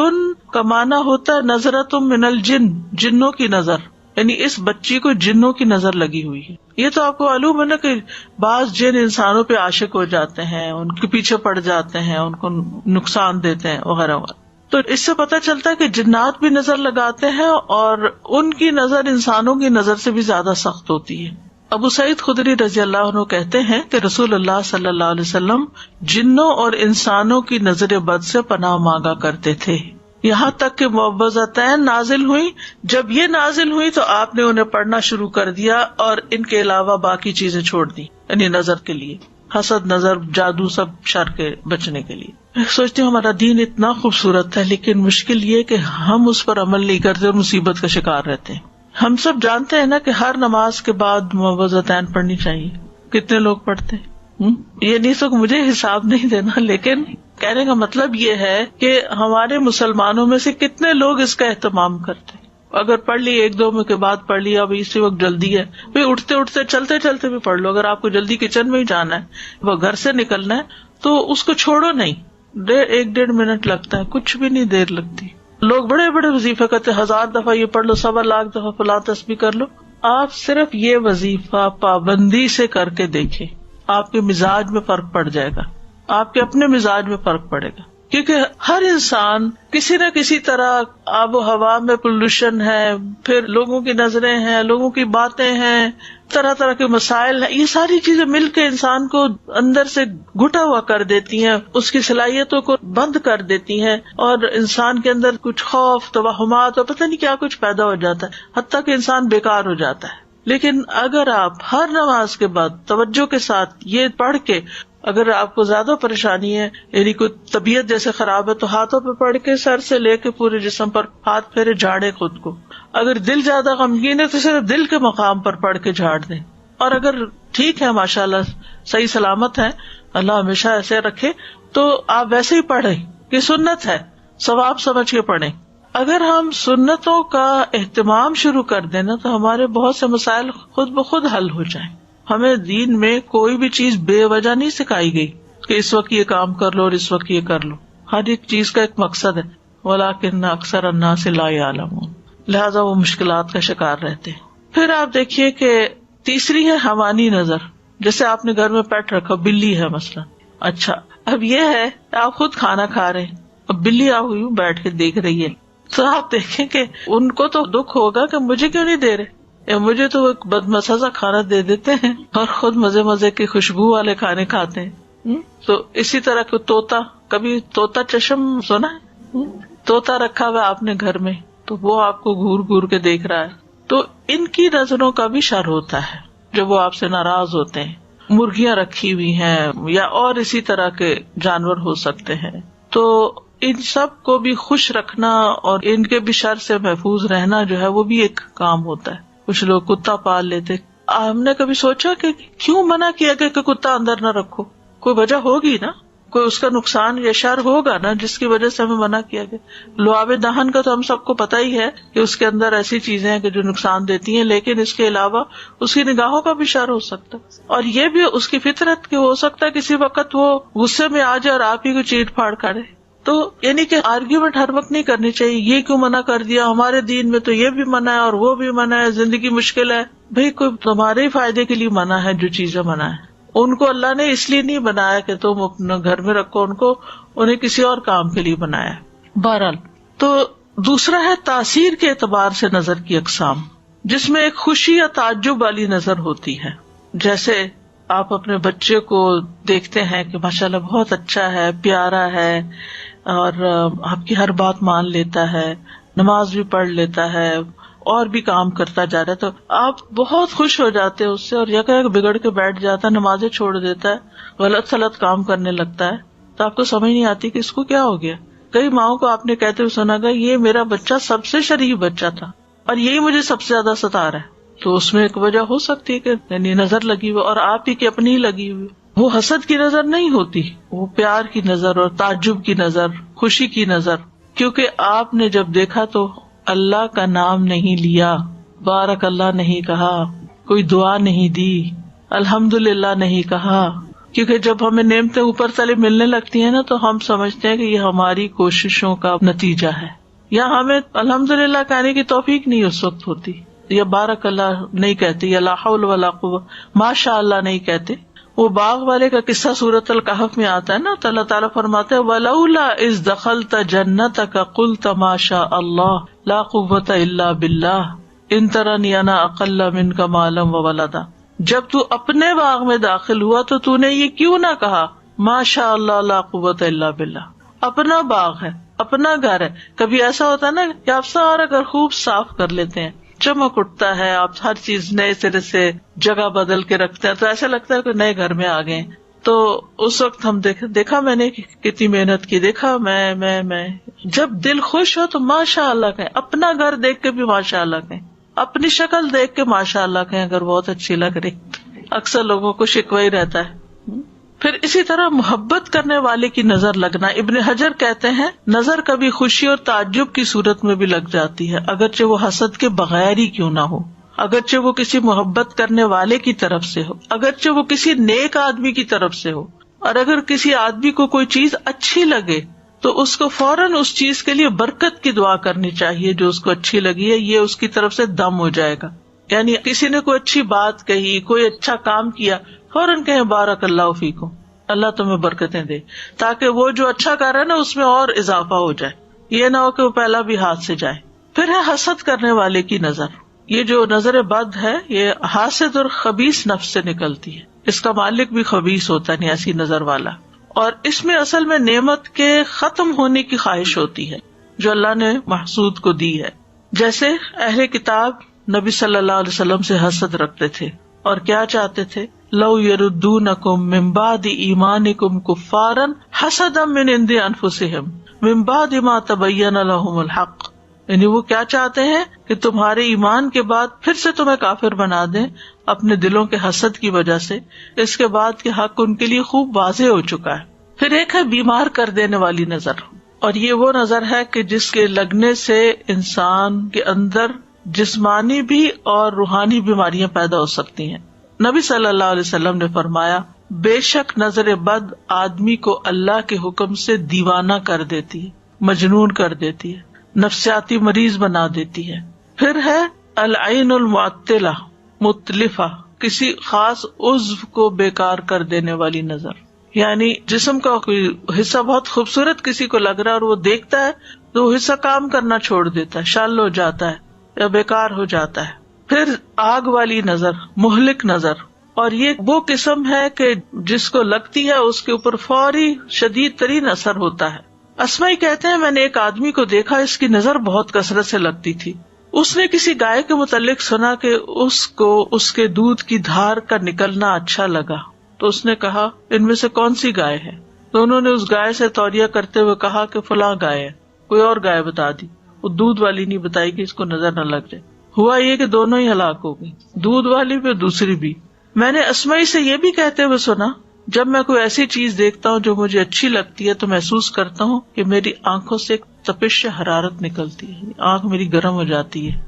کا معنی ہوتا ہے نظرۃ من الجن، جنوں کی نظر، یعنی اس بچی کو جنوں کی نظر لگی ہوئی ہے. یہ تو آپ کو معلوم ہے نا کہ بعض جن انسانوں پہ عاشق ہو جاتے ہیں، ان کے پیچھے پڑ جاتے ہیں، ان کو نقصان دیتے ہیں وغیرہ وغیرہ. تو اس سے پتہ چلتا ہے کہ جنات بھی نظر لگاتے ہیں اور ان کی نظر انسانوں کی نظر سے بھی زیادہ سخت ہوتی ہے. ابو سعید خدری رضی اللہ عنہ کہتے ہیں کہ رسول اللہ صلی اللہ علیہ وسلم جنوں اور انسانوں کی نظر بد سے پناہ مانگا کرتے تھے، یہاں تک کہ معوذتین نازل ہوئی. جب یہ نازل ہوئی تو آپ نے انہیں پڑھنا شروع کر دیا اور ان کے علاوہ باقی چیزیں چھوڑ دی، یعنی نظر کے لیے، حسد، نظر، جادو، سب شر کے بچنے کے لیے. میں سوچتی ہوں ہمارا دین اتنا خوبصورت ہے لیکن مشکل یہ کہ ہم اس پر عمل نہیں کرتے اور مصیبت کا شکار رہتے ہیں. ہم سب جانتے ہیں نا کہ ہر نماز کے بعد معوذتین پڑھنی چاہیے. کتنے لوگ پڑھتے ہیں؟ یہ نہیں سو مجھے حساب نہیں دینا، لیکن کہنے کا مطلب یہ ہے کہ ہمارے مسلمانوں میں سے کتنے لوگ اس کا اہتمام کرتے ہیں. اگر پڑھ لی ایک دو میں کے بعد پڑھ لی، اب اسی وقت جلدی ہے، بھائی اٹھتے اٹھتے چلتے چلتے بھی پڑھ لو. اگر آپ کو جلدی کچن میں ہی جانا ہے، وہ گھر سے نکلنا ہے، تو اس کو چھوڑو نہیں. 1-1.5 منٹ لگتا ہے، کچھ بھی نہیں دیر لگتی. لوگ بڑے بڑے وظیفے کرتے، 1000 دفعہ یہ پڑھ لو، 1.25 دفعہ فلاں تسبیح کر لو. آپ صرف یہ وظیفہ پابندی سے کر کے دیکھیں، آپ کے مزاج میں فرق پڑ جائے گا، آپ کے اپنے مزاج میں فرق پڑے گا. کیونکہ ہر انسان کسی نہ کسی طرح، آب و ہوا میں پولوشن ہے، پھر لوگوں کی نظریں ہیں، لوگوں کی باتیں ہیں، طرح طرح کے مسائل ہیں، یہ ساری چیزیں مل کے انسان کو اندر سے گھٹا ہوا کر دیتی ہیں، اس کی صلاحیتوں کو بند کر دیتی ہیں، اور انسان کے اندر کچھ خوف، توہمات اور پتہ نہیں کیا کچھ پیدا ہو جاتا ہے، حتیٰ کہ انسان بیکار ہو جاتا ہے. لیکن اگر آپ ہر نماز کے بعد توجہ کے ساتھ یہ پڑھ کے، اگر آپ کو زیادہ پریشانی ہے، یعنی کوئی طبیعت جیسے خراب ہے، تو ہاتھوں پہ پڑھ کے سر سے لے کے پورے جسم پر ہاتھ پھیرے، جھاڑے خود کو. اگر دل زیادہ غمگین ہے تو صرف دل کے مقام پر پڑھ کے جھاڑ دیں. اور اگر ٹھیک ہے، ماشاءاللہ صحیح سلامت ہے، اللہ ہمیشہ ایسے رکھے، تو آپ ویسے ہی پڑھیں کہ سنت ہے، ثواب سمجھ کے پڑھیں. اگر ہم سنتوں کا اہتمام شروع کر دیں نا تو ہمارے بہت سے مسائل خود بخود حل ہو جائیں. ہمیں دین میں کوئی بھی چیز بے وجہ نہیں سکھائی گئی کہ اس وقت یہ کام کر لو اور اس وقت یہ کر لو. ہر ایک چیز کا ایک مقصد ہے. وَلَٰكِنَّ أَكْثَرَ النَّاسِ لَا يَعْلَمُونَ، لہذا وہ مشکلات کا شکار رہتے ہیں. پھر آپ دیکھیے کہ تیسری ہے حیوانی نظر. جیسے آپ نے گھر میں پیٹ رکھا، بلی ہے مثلا. اچھا، اب یہ ہے آپ خود کھانا کھا رہے ہیں، اب بلی آپ ہوئی بیٹھ کے دیکھ رہی ہے، تو آپ دیکھیں کہ ان کو تو دکھ ہوگا کہ مجھے کیوں نہیں دے رہے، مجھے تو ایک بدمزہ کھانا دے دیتے ہیں اور خود مزے مزے کی خوشبو والے کھانے کھاتے ہیں. تو اسی طرح کو طوطا، کبھی طوطا چشم سنا ہے؟ طوطا رکھا ہوا آپ نے گھر میں، تو وہ آپ کو گھور گھور کے دیکھ رہا ہے. تو ان کی نظروں کا بھی شر ہوتا ہے جب وہ آپ سے ناراض ہوتے ہیں. مرغیاں رکھی ہوئی ہیں یا اور اسی طرح کے جانور ہو سکتے ہیں، تو ان سب کو بھی خوش رکھنا اور ان کے بھی شر سے محفوظ رہنا جو ہے وہ بھی ایک کام ہوتا ہے. کچھ لوگ کتا پال لیتے. ہم نے کبھی سوچا کہ کیوں منع کیا گیا کہ کتا اندر نہ رکھو؟ کوئی وجہ ہوگی نا، کوئی اس کا نقصان یا شر ہوگا نا جس کی وجہ سے ہمیں منع کیا گیا. لعاب دہن کا تو ہم سب کو پتہ ہی ہے کہ اس کے اندر ایسی چیزیں ہیں کہ جو نقصان دیتی ہیں، لیکن اس کے علاوہ اس کی نگاہوں کا بھی شر ہو سکتا ہے، اور یہ بھی اس کی فطرت کہ ہو سکتا ہے کسی وقت وہ غصے میں آ جائے اور آپ ہی کو چیٹ پھاڑ کرے. تو یعنی کہ آرگیومنٹ ہر وقت نہیں کرنی چاہیے، یہ کیوں منع کر دیا، ہمارے دین میں تو یہ بھی منع ہے اور وہ بھی منع ہے، زندگی مشکل ہے. بھئی کوئی تمہارے ہی فائدے کے لیے منع ہے، جو چیزیں منع ہے ان کو اللہ نے اس لیے نہیں بنایا کہ تم اپنے گھر میں رکھو ان کو، انہیں کسی اور کام کے لیے بنایا. بہرحال تو دوسرا ہے تاثیر کے اعتبار سے نظر کی اقسام، جس میں ایک خوشی یا تعجب والی نظر ہوتی ہے. جیسے آپ اپنے بچے کو دیکھتے ہیں کہ ماشاءاللہ بہت اچھا ہے، پیارا ہے، اور آپ کی ہر بات مان لیتا ہے، نماز بھی پڑھ لیتا ہے اور بھی کام کرتا جا رہا ہے، تو آپ بہت خوش ہو جاتے ہیں اس سے، اور یکا بگڑ کے بیٹھ جاتا ہے، نمازیں چھوڑ دیتا ہے، غلط سلط کام کرنے لگتا ہے، تو آپ کو سمجھ نہیں آتی کہ اس کو کیا ہو گیا. کئی ماؤں کو آپ نے کہتے ہوئے سنا گا یہ میرا بچہ سب سے شریف بچہ تھا اور یہی مجھے سب سے زیادہ ستا رہا ہے. تو اس میں ایک وجہ ہو سکتی ہے کہ یعنی نظر لگی ہوئی، اور آپ ہی کی اپنی ہی لگی ہوئی. وہ حسد کی نظر نہیں ہوتی، وہ پیار کی نظر اور تعجب کی نظر، خوشی کی نظر، کیونکہ آپ نے جب دیکھا تو اللہ کا نام نہیں لیا، بارک اللہ نہیں کہا، کوئی دعا نہیں دی، الحمدللہ نہیں کہا. کیونکہ جب ہمیں نعمتیں اوپر تلے ملنے لگتی ہیں نا تو ہم سمجھتے ہیں کہ یہ ہماری کوششوں کا نتیجہ ہے، یا ہمیں الحمدللہ کہنے کی توفیق نہیں اس وقت ہوتی، یا بارک اللہ نہیں کہتے، یا لا حول ولا قوت، ماشاء اللہ نہیں کہتے. وہ باغ والے کا قصہ سورۃ الکہف میں آتا ہے نا، تو اللہ تعالیٰ فرماتے ہیں وَلَوْلَا إِذْ دَخَلْتَ جَنَّتَكَ قُلْتَ مَا شَاءَ اللَّهُ لَا قُوَّةَ إِلَّا بِاللَّهِ إِن تَرَنِي أَنَا أَقَلَّ مِنْكَ مَالًا وَوَلَدًا. جب تو اپنے باغ میں داخل ہوا تو تو نے یہ کیوں نہ کہا ما شاء اللہ لا قوت الا باللہ. اپنا باغ ہے، اپنا گھر ہے. کبھی ایسا ہوتا ہے نا کہ آپ سارا گھر خوب صاف کر لیتے ہیں، چمک اٹھتا ہے، آپ ہر چیز نئے سرے سے جگہ بدل کے رکھتے ہیں، تو ایسا لگتا ہے کہ نئے گھر میں آ گئے. تو اس وقت ہم دیکھا میں نے کتنی محنت کی، دیکھا میں جب دل خوش ہو تو ماشاء اللہ کہیں، اپنا گھر دیکھ کے بھی ماشاء اللہ کہیں، اپنی شکل دیکھ کے ماشاء اللہ کہیں اگر بہت اچھی لگ رہی. اکثر لوگوں کو شکوہ ہی رہتا ہے. پھر اسی طرح محبت کرنے والے کی نظر لگنا. ابن حجر کہتے ہیں نظر کبھی خوشی اور تعجب کی صورت میں بھی لگ جاتی ہے، اگرچہ وہ حسد کے بغیر ہی کیوں نہ ہو، اگرچہ وہ کسی محبت کرنے والے کی طرف سے ہو، اگرچہ وہ کسی نیک آدمی کی طرف سے ہو. اور اگر کسی آدمی کو کوئی چیز اچھی لگے تو اس کو فوراً اس چیز کے لیے برکت کی دعا کرنی چاہیے جو اس کو اچھی لگی ہے، یہ اس کی طرف سے دم ہو جائے گا. یعنی کسی نے کوئی اچھی بات کہی، کوئی اچھا کام کیا، فوراً کہیں بارک اللہ فیکم، اللہ تمہیں برکتیں دے، تاکہ وہ جو اچھا کر رہا ہے نا اس میں اور اضافہ ہو جائے، یہ نہ ہو کہ وہ پہلا بھی ہاتھ سے جائے. پھر ہے حسد کرنے والے کی نظر. یہ جو نظر بد ہے یہ حاسد اور خبیث نفس سے نکلتی ہے، اس کا مالک بھی خبیث ہوتا ہے، ایسی نظر والا. اور اس میں اصل میں نعمت کے ختم ہونے کی خواہش ہوتی ہے جو اللہ نے محسود کو دی ہے. جیسے اہل کتاب نبی صلی اللہ علیہ وسلم سے حسد رکھتے تھے اور کیا چاہتے تھے، لو یردونکم من بعد ایمانکم کفارا حسدا من عند انفسہم من بعد ما تبین لہم الحق. یعنی وہ کیا چاہتے ہیں کہ تمہارے ایمان کے بعد پھر سے تمہیں کافر بنا دیں اپنے دلوں کے حسد کی وجہ سے، اس کے بعد کہ حق ان کے لیے خوب واضح ہو چکا ہے. پھر ایک ہے بیمار کر دینے والی نظر، اور یہ وہ نظر ہے کہ جس کے لگنے سے انسان کے اندر جسمانی بھی اور روحانی بیماریاں پیدا ہو سکتی ہیں. نبی صلی اللہ علیہ وسلم نے فرمایا بے شک نظر بد آدمی کو اللہ کے حکم سے دیوانہ کر دیتی ہے، مجنون کر دیتی ہے، نفسیاتی مریض بنا دیتی ہے. پھر ہے العین المعطلہ متلفہ، کسی خاص عضو کو بیکار کر دینے والی نظر. یعنی جسم کا کوئی حصہ بہت خوبصورت کسی کو لگ رہا ہے اور وہ دیکھتا ہے تو وہ حصہ کام کرنا چھوڑ دیتا ہے، شل ہو جاتا ہے یا بیکار ہو جاتا ہے. پھر آگ والی نظر، مہلک نظر، اور یہ وہ قسم ہے کہ جس کو لگتی ہے اس کے اوپر فوری شدید ترین اثر ہوتا ہے. اسمائی کہتے ہیں میں نے ایک آدمی کو دیکھا، اس کی نظر بہت کثرت سے لگتی تھی. اس نے کسی گائے کے متعلق سنا کہ اس کو اس کے دودھ کی دھار کا نکلنا اچھا لگا، تو اس نے کہا ان میں سے کون سی گائے ہے؟ تو انہوں نے اس گائے سے توریہ کرتے ہوئے کہا کہ فلاں گائے ہے. کوئی اور گائے بتا دی، وہ دودھ والی نہیں بتائی کہ اس کو نظر نہ لگ جائے. ہوا یہ کہ دونوں ہی ہلاک ہو گئی، دودھ والی بھی دوسری بھی۔ میں نے اسمائی سے یہ بھی کہتے ہوئے سنا، جب میں کوئی ایسی چیز دیکھتا ہوں جو مجھے اچھی لگتی ہے تو محسوس کرتا ہوں کہ میری آنکھوں سے ایک تپش حرارت نکلتی ہے، آنکھ میری گرم ہو جاتی ہے۔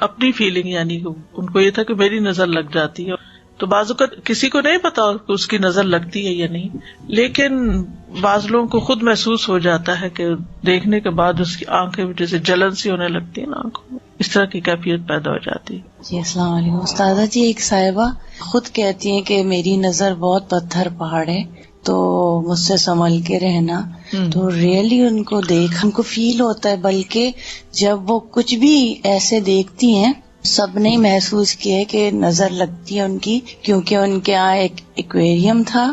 اپنی فیلنگ، یعنی کہ ان کو یہ تھا کہ میری نظر لگ جاتی ہے۔ تو بعض اوقات کسی کو نہیں پتا کہ اس کی نظر لگتی ہے یا نہیں، لیکن بعض لوگوں کو خود محسوس ہو جاتا ہے کہ دیکھنے کے بعد اس کی آنکھیں جیسے جلن سی ہونے لگتی ہے نا آنکھوں میں، اس طرح کی کیفیت پیدا ہو جاتی ہے۔ جی السلام علیکم استاذہ جی، ایک صاحبہ خود کہتی ہیں کہ میری نظر بہت پتھر پہاڑ ہے تو مجھ سے سنبھل کے رہنا، تو ریئلی ان کو دیکھ ہم کو فیل ہوتا ہے، بلکہ جب وہ کچھ بھی ایسے دیکھتی ہیں سب نے محسوس کیا ہے کہ نظر لگتی ہے ان کی، کیونکہ ان کے یہاں ایک ایکویریم تھا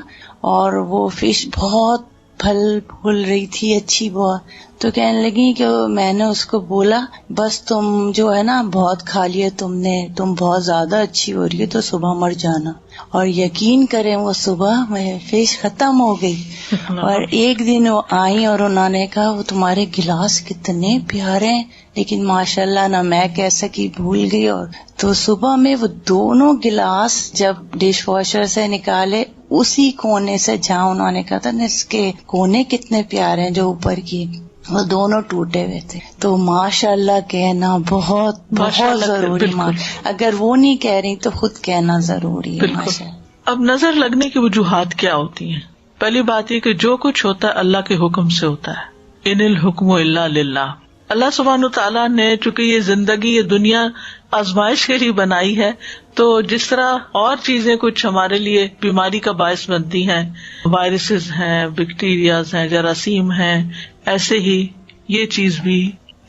اور وہ فش بہت پھل پھول رہی تھی اچھی بہت، تو کہنے لگی کہ میں نے اس کو بولا بس تم جو ہے نا بہت کھا لیا تم نے، تم بہت زیادہ اچھی ہو رہی ہے تو صبح مر جانا، اور یقین کریں وہ صبح میں فش ختم ہو گئی۔ اور ایک دن وہ آئی اور انہوں نے کہا وہ تمہارے گلاس کتنے پیارے ہیں، لیکن ماشاءاللہ نہ میں کہہ سکی، بھول گئی۔ اور تو صبح میں وہ دونوں گلاس جب ڈش واشر سے نکالے اسی کونے سے جہاں انہوں نے کہا تھا نا اس کے کونے کتنے پیارے ہیں جو اوپر کی، وہ دونوں ٹوٹے ہوئے تھے۔ تو ماشاءاللہ کہنا بہت بہت ضروری، اگر وہ نہیں کہہ رہی تو خود کہنا ضروری ہے۔ ماشاءاللہ۔ اب نظر لگنے کی وجوہات کیا ہوتی ہیں؟ پہلی بات یہ کہ جو کچھ ہوتا ہے اللہ کے حکم سے ہوتا ہے، ان الحکم الا للہ۔ اللہ سبحانہ تعالیٰ نے چونکہ یہ زندگی، یہ دنیا آزمائش کے لیے بنائی ہے، تو جس طرح اور چیزیں کچھ ہمارے لیے بیماری کا باعث بنتی ہیں، وائرسز ہیں، بیکٹیریاز ہیں، جراثیم ہیں، ایسے ہی یہ چیز بھی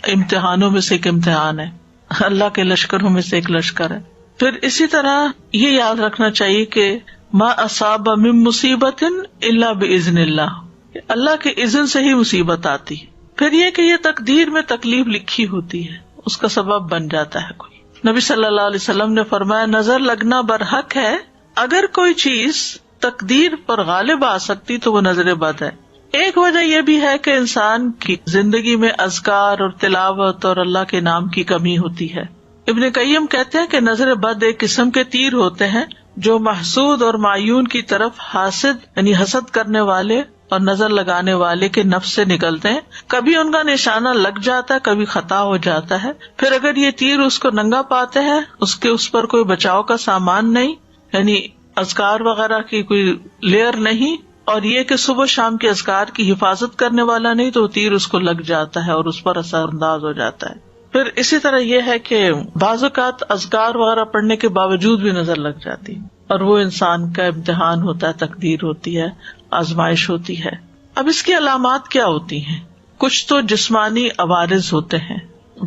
امتحانوں میں سے ایک امتحان ہے، اللہ کے لشکروں میں سے ایک لشکر ہے۔ پھر اسی طرح یہ یاد رکھنا چاہیے کہ ما اصاب من مصیبت الا باذن اللہ، اللہ کے اذن سے ہی مصیبت آتی ہے۔ پھر یہ کہ یہ تقدیر میں تکلیف لکھی ہوتی ہے، اس کا سبب بن جاتا ہے کوئی۔ نبی صلی اللہ علیہ وسلم نے فرمایا نظر لگنا برحق ہے، اگر کوئی چیز تقدیر پر غالب آ سکتی تو وہ نظر بد ہے۔ ایک وجہ یہ بھی ہے کہ انسان کی زندگی میں اذکار اور تلاوت اور اللہ کے نام کی کمی ہوتی ہے۔ ابن قیم کہتے ہیں کہ نظر بد ایک قسم کے تیر ہوتے ہیں جو محسود اور معیون کی طرف حاسد یعنی حسد کرنے والے اور نظر لگانے والے کے نفس سے نکلتے ہیں، کبھی ان کا نشانہ لگ جاتا ہے، کبھی خطا ہو جاتا ہے۔ پھر اگر یہ تیر اس کو ننگا پاتے ہیں، اس پر کوئی بچاؤ کا سامان نہیں، یعنی اذکار وغیرہ کی کوئی لیئر نہیں، اور یہ کہ صبح شام کے اذکار کی حفاظت کرنے والا نہیں، تو تیر اس کو لگ جاتا ہے اور اس پر اثر انداز ہو جاتا ہے۔ پھر اسی طرح یہ ہے کہ بعض اوقات اذکار وغیرہ پڑھنے کے باوجود بھی نظر لگ جاتی، اور وہ انسان کا امتحان ہوتا ہے، تقدیر ہوتی ہے، آزمائش ہوتی ہے۔ اب اس کی علامات کیا ہوتی ہیں؟ کچھ تو جسمانی عوارض ہوتے ہیں،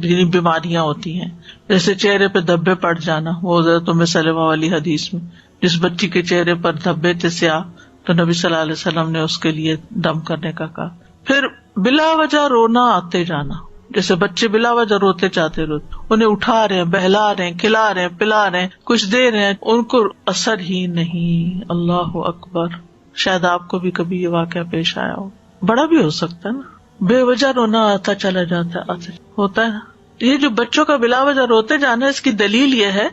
یعنی بیماریاں ہوتی ہیں، جیسے چہرے پہ دھبے پڑ جانا، وہ حضرت ام سلمہ والی حدیث میں جس بچی کے چہرے پر دھبے تھے سیاہ، تو نبی صلی اللہ علیہ وسلم نے اس کے لیے دم کرنے کا کہا۔ پھر بلا وجہ رونا آتے جانا، جیسے بچے بلا وجہ روتے جاتے انہیں اٹھا رہے ہیں، بہلا رہے ہیں، کھلا رہے ہیں، پلا رہے ہیں، کچھ دے رہے ہیں، ان کو اثر ہی نہیں۔ اللہ اکبر۔ شاید آپ کو بھی کبھی یہ واقعہ پیش آیا ہو، بڑا بھی ہو سکتا ہے نا، بے وجہ رونا آتا چلا جاتا ہوتا ہے نا۔ یہ جو بچوں کا بلا وجہ روتے جانا، اس کی دلیل یہ ہے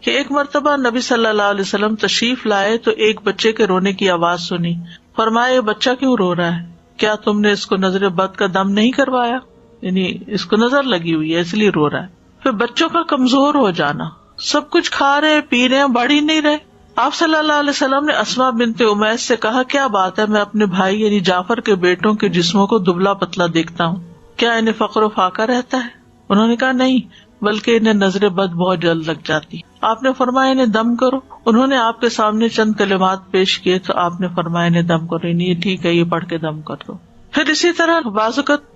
کہ ایک مرتبہ نبی صلی اللہ علیہ وسلم تشریف لائے تو ایک بچے کے رونے کی آواز سنی، فرمایا یہ بچہ کیوں رو رہا ہے؟ کیا تم نے اس کو نظر بد کا دم نہیں کروایا؟ یعنی اس کو نظر لگی ہوئی ہے اس لیے رو رہا ہے۔ پھر بچوں کا کمزور ہو جانا، سب کچھ کھا رہے پی رہے بڑھ ہی نہیں رہے۔ آپ صلی اللہ علیہ وسلم نے اسماء بنت امیس سے کہا کیا بات ہے، میں اپنے بھائی یعنی جعفر کے بیٹوں کے جسموں کو دبلا پتلا دیکھتا ہوں، کیا انہیں فقر و فاقہ رہتا ہے؟ انہوں نے کہا نہیں، بلکہ انہیں نظر بد بہت جلد لگ جاتی۔ آپ نے فرمایا انہیں دم کرو۔ انہوں نے آپ کے سامنے چند کلمات پیش کیے تو آپ نے فرمایا انہیں دم کرو، یہ ٹھیک ہے، یہ پڑھ کے دم کر دو۔ پھر اسی طرح بعض اوقات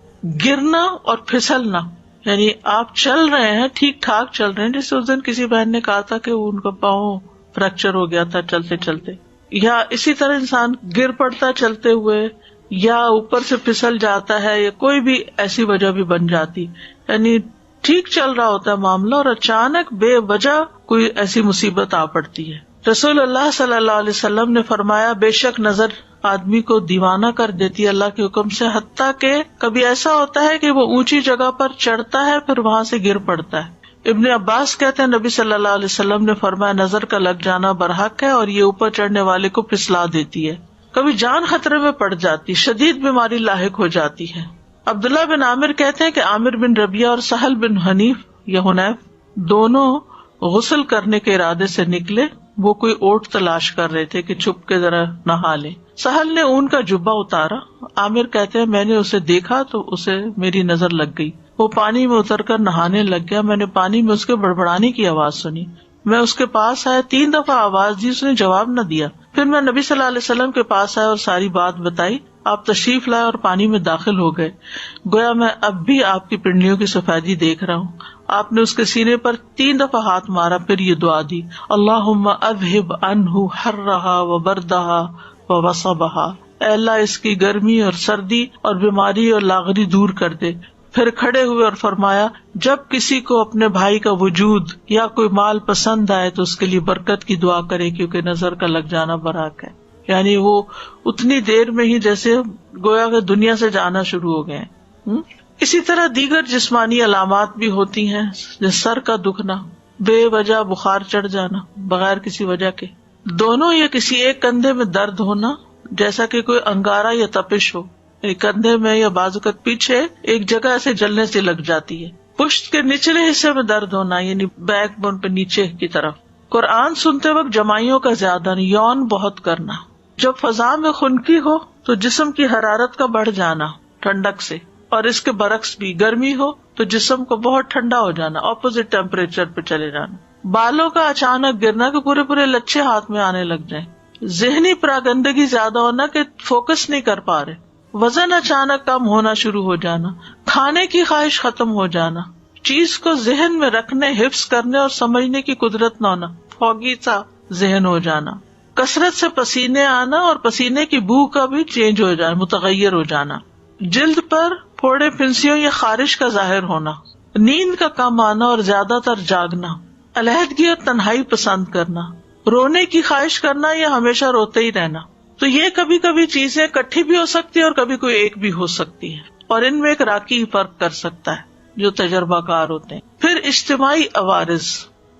گرنا اور پھسلنا، یعنی آپ چل رہے ہیں ٹھیک ٹھاک چل رہے ہیں، جیسے اس دن کسی بہن نے کہا تھا کہ ان کا پاؤں فریکچر ہو گیا تھا چلتے چلتے، یا اسی طرح انسان گر پڑتا چلتے ہوئے، یا اوپر سے پھسل جاتا ہے، یا کوئی بھی ایسی وجہ بھی بن جاتی، یعنی ٹھیک چل رہا ہوتا ہے معاملہ اور اچانک بے وجہ کوئی ایسی مصیبت آ پڑتی ہے۔ رسول اللہ صلی اللہ علیہ وسلم نے فرمایا بے شک نظر آدمی کو دیوانہ کر دیتی ہے اللہ کے حکم سے، حتیٰ کہ کبھی ایسا ہوتا ہے کہ وہ اونچی جگہ پر چڑھتا ہے پھر وہاں سے گر پڑتا ہے، ابن عباس کہتے ہیں نبی صلی اللہ علیہ وسلم نے فرمایا نظر کا لگ جانا برحق ہے اور یہ اوپر چڑھنے والے کو پھسلا دیتی ہے، کبھی جان خطرے میں پڑ جاتی، شدید بیماری لاحق ہو جاتی ہے۔ عبداللہ بن عامر کہتے ہیں کہ عامر بن ربیعہ اور سہل بن حنیف دونوں غسل کرنے کے ارادے سے نکلے، وہ کوئی اوٹ تلاش کر رہے تھے کہ چھپ کے ذرا نہا لیں۔ سہل نے اون کا جبہ اتارا، عامر کہتے ہیں میں نے اسے دیکھا تو اسے میری نظر لگ گئی، وہ پانی میں اتر کر نہانے لگ گیا، میں نے پانی میں اس کے بڑبڑانے کی آواز سنی، میں اس کے پاس آیا، 3 دفعہ آواز دی، اس نے جواب نہ دیا، پھر میں نبی صلی اللہ علیہ وسلم کے پاس آیا اور ساری بات بتائی، آپ تشریف لائے اور پانی میں داخل ہو گئے، گویا میں اب بھی آپ کی پنڈلیوں کی سفیدی دیکھ رہا ہوں۔ آپ نے اس کے سینے پر 3 دفعہ ہاتھ مارا، پھر یہ دعا دی، اللہم اذہب عنہ حرہا وبردہا ووصبہا، اے اللہ اس کی گرمی اور سردی اور بیماری اور لاغری دور کر دے۔ پھر کھڑے ہوئے اور فرمایا جب کسی کو اپنے بھائی کا وجود یا کوئی مال پسند آئے تو اس کے لیے برکت کی دعا کرے، کیونکہ نظر کا لگ جانا برحق ہے۔ یعنی وہ اتنی دیر میں ہی جیسے گویا کہ دنیا سے جانا شروع ہو گئے ہیں۔ اسی طرح دیگر جسمانی علامات بھی ہوتی ہیں، جیسے سر کا دکھنا، بے وجہ بخار چڑھ جانا بغیر کسی وجہ کے، دونوں یا کسی ایک کندھے میں درد ہونا جیسا کہ کوئی انگارہ یا تپش ہو، کندھے میں یا بازو کا پیچھے ایک جگہ ایسے جلنے سے لگ جاتی ہے، پشت کے نچلے حصے میں درد ہونا یعنی بیک بون پہ نیچے کی طرف، قرآن سنتے وقت جمائیوں کا زیادہ نہیں، یون بہت کرنا، جب فضا میں خنکی ہو تو جسم کی حرارت کا بڑھ جانا ٹھنڈک سے، اور اس کے برعکس بھی گرمی ہو تو جسم کو بہت ٹھنڈا ہو جانا، اپوزٹ ٹیمپریچر پہ چلے جانا، بالوں کا اچانک گرنا کہ پورے پورے لچھے ہاتھ میں آنے لگ جائیں، ذہنی پراگندگی زیادہ ہونا کہ فوکس نہیں کر پا رہے، وزن اچانک کم ہونا شروع ہو جانا، کھانے کی خواہش ختم ہو جانا، چیز کو ذہن میں رکھنے، حفظ کرنے اور سمجھنے کی قدرت نہ ہونا، فوگی سا ذہن ہو جانا، کثرت سے پسینے آنا اور پسینے کی بو کا بھی چینج ہو جانا، متغیر ہو جانا، جلد پر پھوڑے پھنسیوں یا خارش کا ظاہر ہونا، نیند کا کم آنا اور زیادہ تر جاگنا، علیحدگی اور تنہائی پسند کرنا، رونے کی خواہش کرنا یا ہمیشہ روتے ہی رہنا۔ تو یہ کبھی کبھی چیزیں کٹھی بھی ہو سکتی ہے اور کبھی کوئی ایک بھی ہو سکتی ہے، اور ان میں ایک راکی فرق کر سکتا ہے جو تجربہ کار ہوتے ہیں۔ پھر اجتماعی عوارض،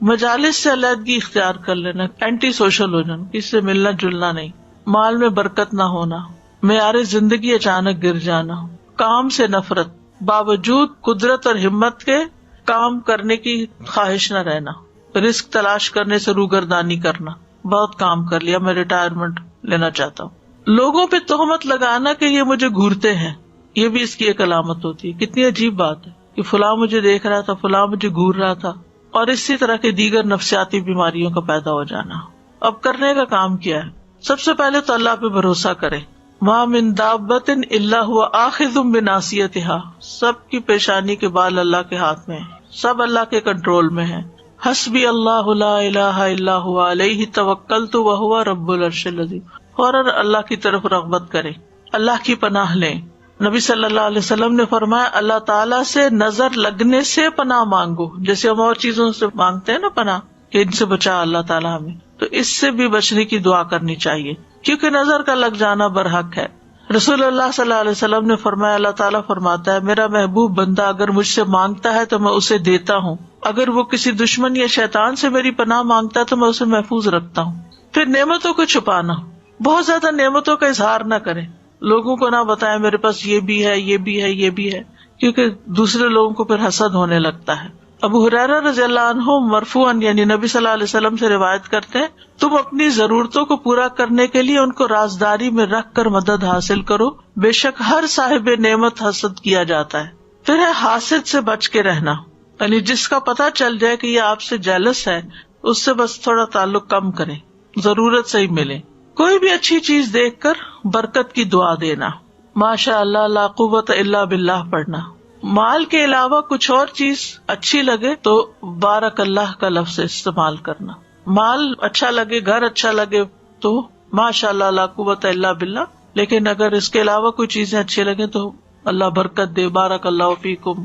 مجالس سے علیحدگی اختیار کر لینا، اینٹی سوشل ہو جانا، کسی سے ملنا جلنا نہیں، مال میں برکت نہ ہونا، معیار زندگی اچانک گر جانا، کام سے نفرت، باوجود قدرت اور ہمت کے کام کرنے کی خواہش نہ رہنا، رزق تلاش کرنے سے روگردانی کرنا، بہت کام کر لیا میں ریٹائرمنٹ لینا چاہتا ہوں، لوگوں پہ تہمت لگانا کہ یہ مجھے گھورتے ہیں، یہ بھی اس کی ایک علامت ہوتی ہے۔ کتنی عجیب بات ہے کہ فلاں مجھے دیکھ رہا تھا، فلاں مجھے گھور رہا تھا، اور اسی طرح کے دیگر نفسیاتی بیماریوں کا پیدا ہو جانا۔ اب کرنے کا کام کیا ہے؟ سب سے پہلے تو اللہ پہ بھروسہ کرے، مَا مِن دَابَّةٍ إِلَّا هُوَ آخِذٌ بِنَاصِيَتِهَا، سب کی پیشانی کے بال اللہ کے ہاتھ میں ہیں، سب اللہ کے کنٹرول میں ہیں۔ حسبی اللہ لا الہ الا هو علیہ توکلت وہو رب العرش العظیم، فوراً اللہ کی طرف رغبت کرے، اللہ کی پناہ لیں۔ نبی صلی اللہ علیہ وسلم نے فرمایا اللہ تعالیٰ سے نظر لگنے سے پناہ مانگو، جیسے ہم اور چیزوں سے مانگتے ہیں نا پناہ کہ ان سے بچا اللہ تعالیٰ ہمیں، تو اس سے بھی بچنے کی دعا کرنی چاہیے کیونکہ نظر کا لگ جانا برحق ہے۔ رسول اللہ صلی اللہ علیہ وسلم نے فرمایا اللہ تعالیٰ فرماتا ہے میرا محبوب بندہ اگر مجھ سے مانگتا ہے تو میں اسے دیتا ہوں، اگر وہ کسی دشمن یا شیطان سے میری پناہ مانگتا ہے تو میں اسے محفوظ رکھتا ہوں۔ پھر نعمتوں کو چھپانا، بہت زیادہ نعمتوں کا اظہار نہ کریں، لوگوں کو نہ بتائیں میرے پاس یہ بھی ہے یہ بھی ہے یہ بھی ہے، کیونکہ دوسرے لوگوں کو پھر حسد ہونے لگتا ہے۔ ابو ہریرہ رضی اللہ عنہ مرفوعاً یعنی نبی صلی اللہ علیہ وسلم سے روایت کرتے ہیں تم اپنی ضرورتوں کو پورا کرنے کے لیے ان کو رازداری میں رکھ کر مدد حاصل کرو، بے شک ہر صاحب نعمت حسد کیا جاتا ہے۔ پھر ہے حاسد سے بچ کے رہنا، یعنی جس کا پتہ چل جائے کہ یہ آپ سے جیلس ہے اس سے بس تھوڑا تعلق کم کریں، ضرورت سے ہی ملے۔ کوئی بھی اچھی چیز دیکھ کر برکت کی دعا دینا، ماشاء اللہ لا قوت الا باللہ پڑھنا، مال کے علاوہ کچھ اور چیز اچھی لگے تو بارک اللہ کا لفظ استعمال کرنا، مال اچھا لگے، گھر اچھا لگے تو ماشاء اللہ لا قوت الا باللہ، لیکن اگر اس کے علاوہ کوئی چیزیں اچھی لگے تو اللہ برکت دے، بارک اللہ فیکم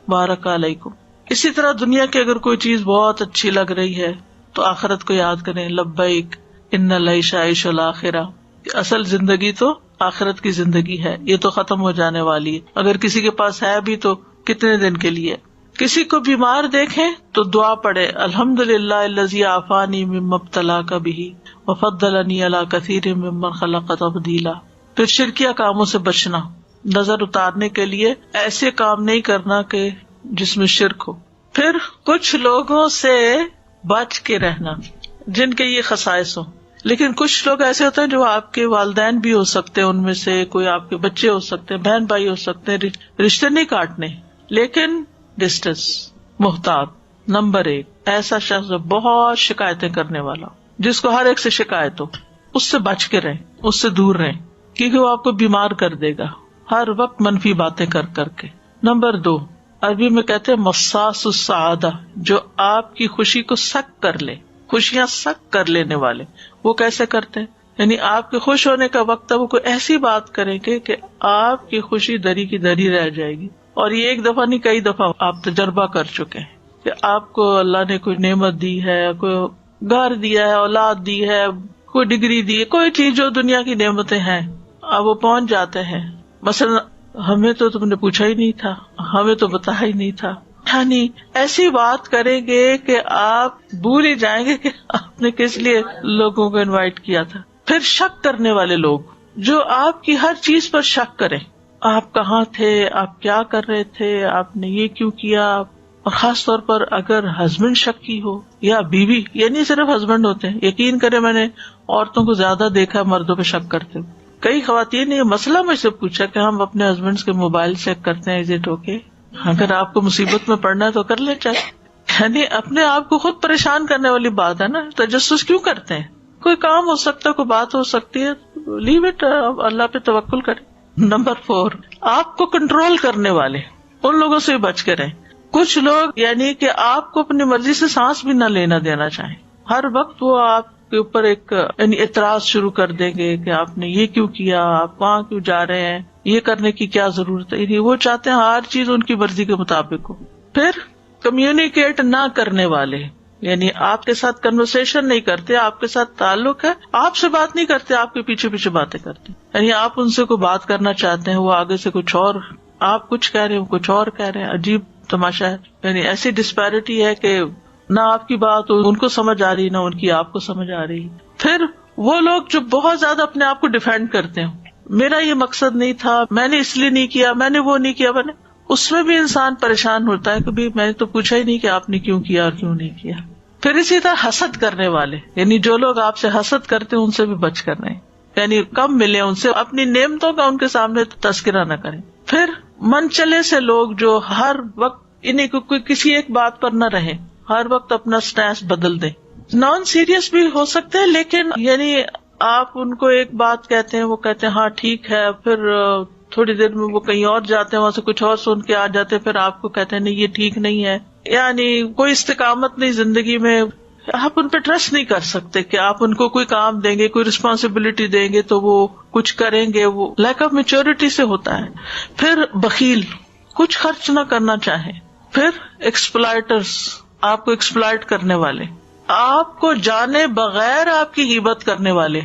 بارک علیکم۔ اسی طرح دنیا کی اگر کوئی چیز بہت اچھی لگ رہی ہے تو آخرت کو یاد کریں، لبیک ان العیش عیش الاخرہ، اصل زندگی تو آخرت کی زندگی ہے، یہ تو ختم ہو جانے والی ہے، اگر کسی کے پاس ہے بھی تو کتنے دن کے لیے۔ کسی کو بیمار دیکھیں تو دعا پڑھے الحمدللہ الذی عافانی مما ابتلاک بہ وفضلنی علی کثیر ممن خلق تفضیلا. پھر شرکیہ کاموں سے بچنا، نظر اتارنے کے لیے ایسے کام نہیں کرنا کہ جس میں شرک ہو. پھر کچھ لوگوں سے بچ کے رہنا جن کے یہ خصائص ہوں. لیکن کچھ لوگ ایسے ہوتے ہیں جو آپ کے والدین بھی ہو سکتے ہیں، ان میں سے کوئی آپ کے بچے ہو سکتے ہیں، بہن بھائی ہو سکتے ہیں، رشتے نہیں کاٹنے لیکن ڈسٹنس. محتاط نمبر 1 ایسا شخص بہت شکایتیں کرنے والا، جس کو ہر ایک سے شکایت ہو، اس سے بچ کے رہیں، اس سے دور رہیں، کیونکہ وہ آپ کو بیمار کر دے گا ہر وقت منفی باتیں کر کر کے. نمبر 2 عربی میں کہتے ہیں مصاص السعادہ، جو آپ کی خوشی کو سک کر لے، خوشیاں سک کر لینے والے. وہ کیسے کرتے ہیں؟ یعنی آپ کے خوش ہونے کا وقت ہے، وہ کوئی ایسی بات کریں گے کہ آپ کی خوشی دری کی دری رہ جائے گی. اور یہ ایک دفعہ نہیں، کئی دفعہ آپ تجربہ کر چکے ہیں کہ آپ کو اللہ نے کوئی نعمت دی ہے، کوئی گھر دیا ہے، اولاد دی ہے، کوئی ڈگری دی ہے، کوئی چیز جو دنیا کی نعمتیں ہیں، اب وہ پہنچ جاتے ہیں. مثلا ہمیں تو تم نے پوچھا ہی نہیں تھا، ہمیں تو بتایا ہی نہیں تھا، یعنی ایسی بات کریں گے کہ آپ بھول ہی جائیں گے کہ آپ نے کس لیے لوگوں کو انوائٹ کیا تھا. پھر شک کرنے والے لوگ جو آپ کی ہر چیز پر شک کریں، آپ کہاں تھے، آپ کیا کر رہے تھے، آپ نے یہ کیوں کیا. اور خاص طور پر اگر ہسبینڈ شکی ہو یا بیوی، یہ نہیں صرف ہسبینڈ ہوتے ہیں، یقین کریں میں نے عورتوں کو زیادہ دیکھا مردوں پہ شک کرتے ہوئے. کئی خواتین نے یہ مسئلہ مجھ سے پوچھا کہ ہم اپنے ہسبینڈ کے موبائل چیک کرتے ہیں، از اٹ اوکے؟ اگر آپ کو مصیبت میں پڑنا ہے تو کر لیں چیک. یعنی اپنے آپ کو خود پریشان کرنے والی بات ہے نا. تجسس کیوں کرتے ہیں؟ کوئی کام ہو سکتا ہے، کوئی بات ہو سکتی ہے، لیو اٹ، اللہ پہ توکل کریں. نمبر 4 آپ کو کنٹرول کرنے والے، ان لوگوں سے بچ کے رہیں. کچھ لوگ یعنی کہ آپ کو اپنی مرضی سے سانس بھی نہ لینا دینا چاہیں، ہر وقت وہ آپ کے اوپر ایک یعنی اعتراض شروع کر دیں گے کہ آپ نے یہ کیوں کیا، آپ وہاں کیوں جا رہے ہیں، یہ کرنے کی کیا ضرورت ہے. یعنی وہ چاہتے ہیں ہر چیز ان کی مرضی کے مطابق ہو. پھر کمیونیکیٹ نہ کرنے والے، یعنی آپ کے ساتھ کنورسیشن نہیں کرتے، آپ کے ساتھ تعلق ہے، آپ سے بات نہیں کرتے، آپ کے پیچھے پیچھے باتیں کرتے. یعنی آپ ان سے کوئی بات کرنا چاہتے ہیں، وہ آگے سے کچھ اور، آپ کچھ کہہ رہے ہیں، کچھ اور کہہ رہے ہیں. عجیب تماشا ہے. یعنی ایسی ڈسپیرٹی ہے کہ نہ آپ کی بات ان کو سمجھ آ رہی، نہ ان کی آپ کو سمجھ آ رہی. پھر وہ لوگ جو بہت زیادہ اپنے آپ کو ڈیفینڈ کرتے ہیں، میرا یہ مقصد نہیں تھا، میں نے اس لیے نہیں کیا، میں نے وہ نہیں کیا، میں نے، اس میں بھی انسان پریشان ہوتا ہے کہ بھی میں نے تو پوچھا ہی نہیں کہ آپ نے کیوں کیا اور کیوں نہیں کیا. پھر اسی طرح حسد کرنے والے، یعنی جو لوگ آپ سے حسد کرتے ہیں ان سے بھی بچ کر رہیں، یعنی کم ملے ان سے، اپنی نعمتوں کا ان کے سامنے تذکرہ نہ کریں. پھر من چلے سے لوگ جو ہر وقت انہیں کوئی کسی ایک بات پر نہ رہے، ہر وقت اپنا سٹینس بدل دیں. نان سیریس بھی ہو سکتے ہیں، لیکن یعنی آپ ان کو ایک بات کہتے ہیں، وہ کہتے ہیں ہاں ٹھیک ہے، پھر تھوڑی دیر میں وہ کہیں اور جاتے ہیں، وہاں سے کچھ اور سن کے آ جاتے ہیں، پھر آپ کو کہتے ہیں نہیں یہ ٹھیک نہیں ہے. یعنی کوئی استقامت نہیں زندگی میں. آپ ان پہ ٹرسٹ نہیں کر سکتے کہ آپ ان کو کوئی کام دیں گے، کوئی رسپانسبلٹی دیں گے تو وہ کچھ کریں گے. وہ لیک آف میچورٹی سے ہوتا ہے. پھر بخیل، کچھ خرچ نہ کرنا چاہیں. پھر ایکسپلائٹرز، آپ کو ایکسپلائٹ کرنے والے، آپ کو جانے بغیر آپ کی غیبت کرنے والے،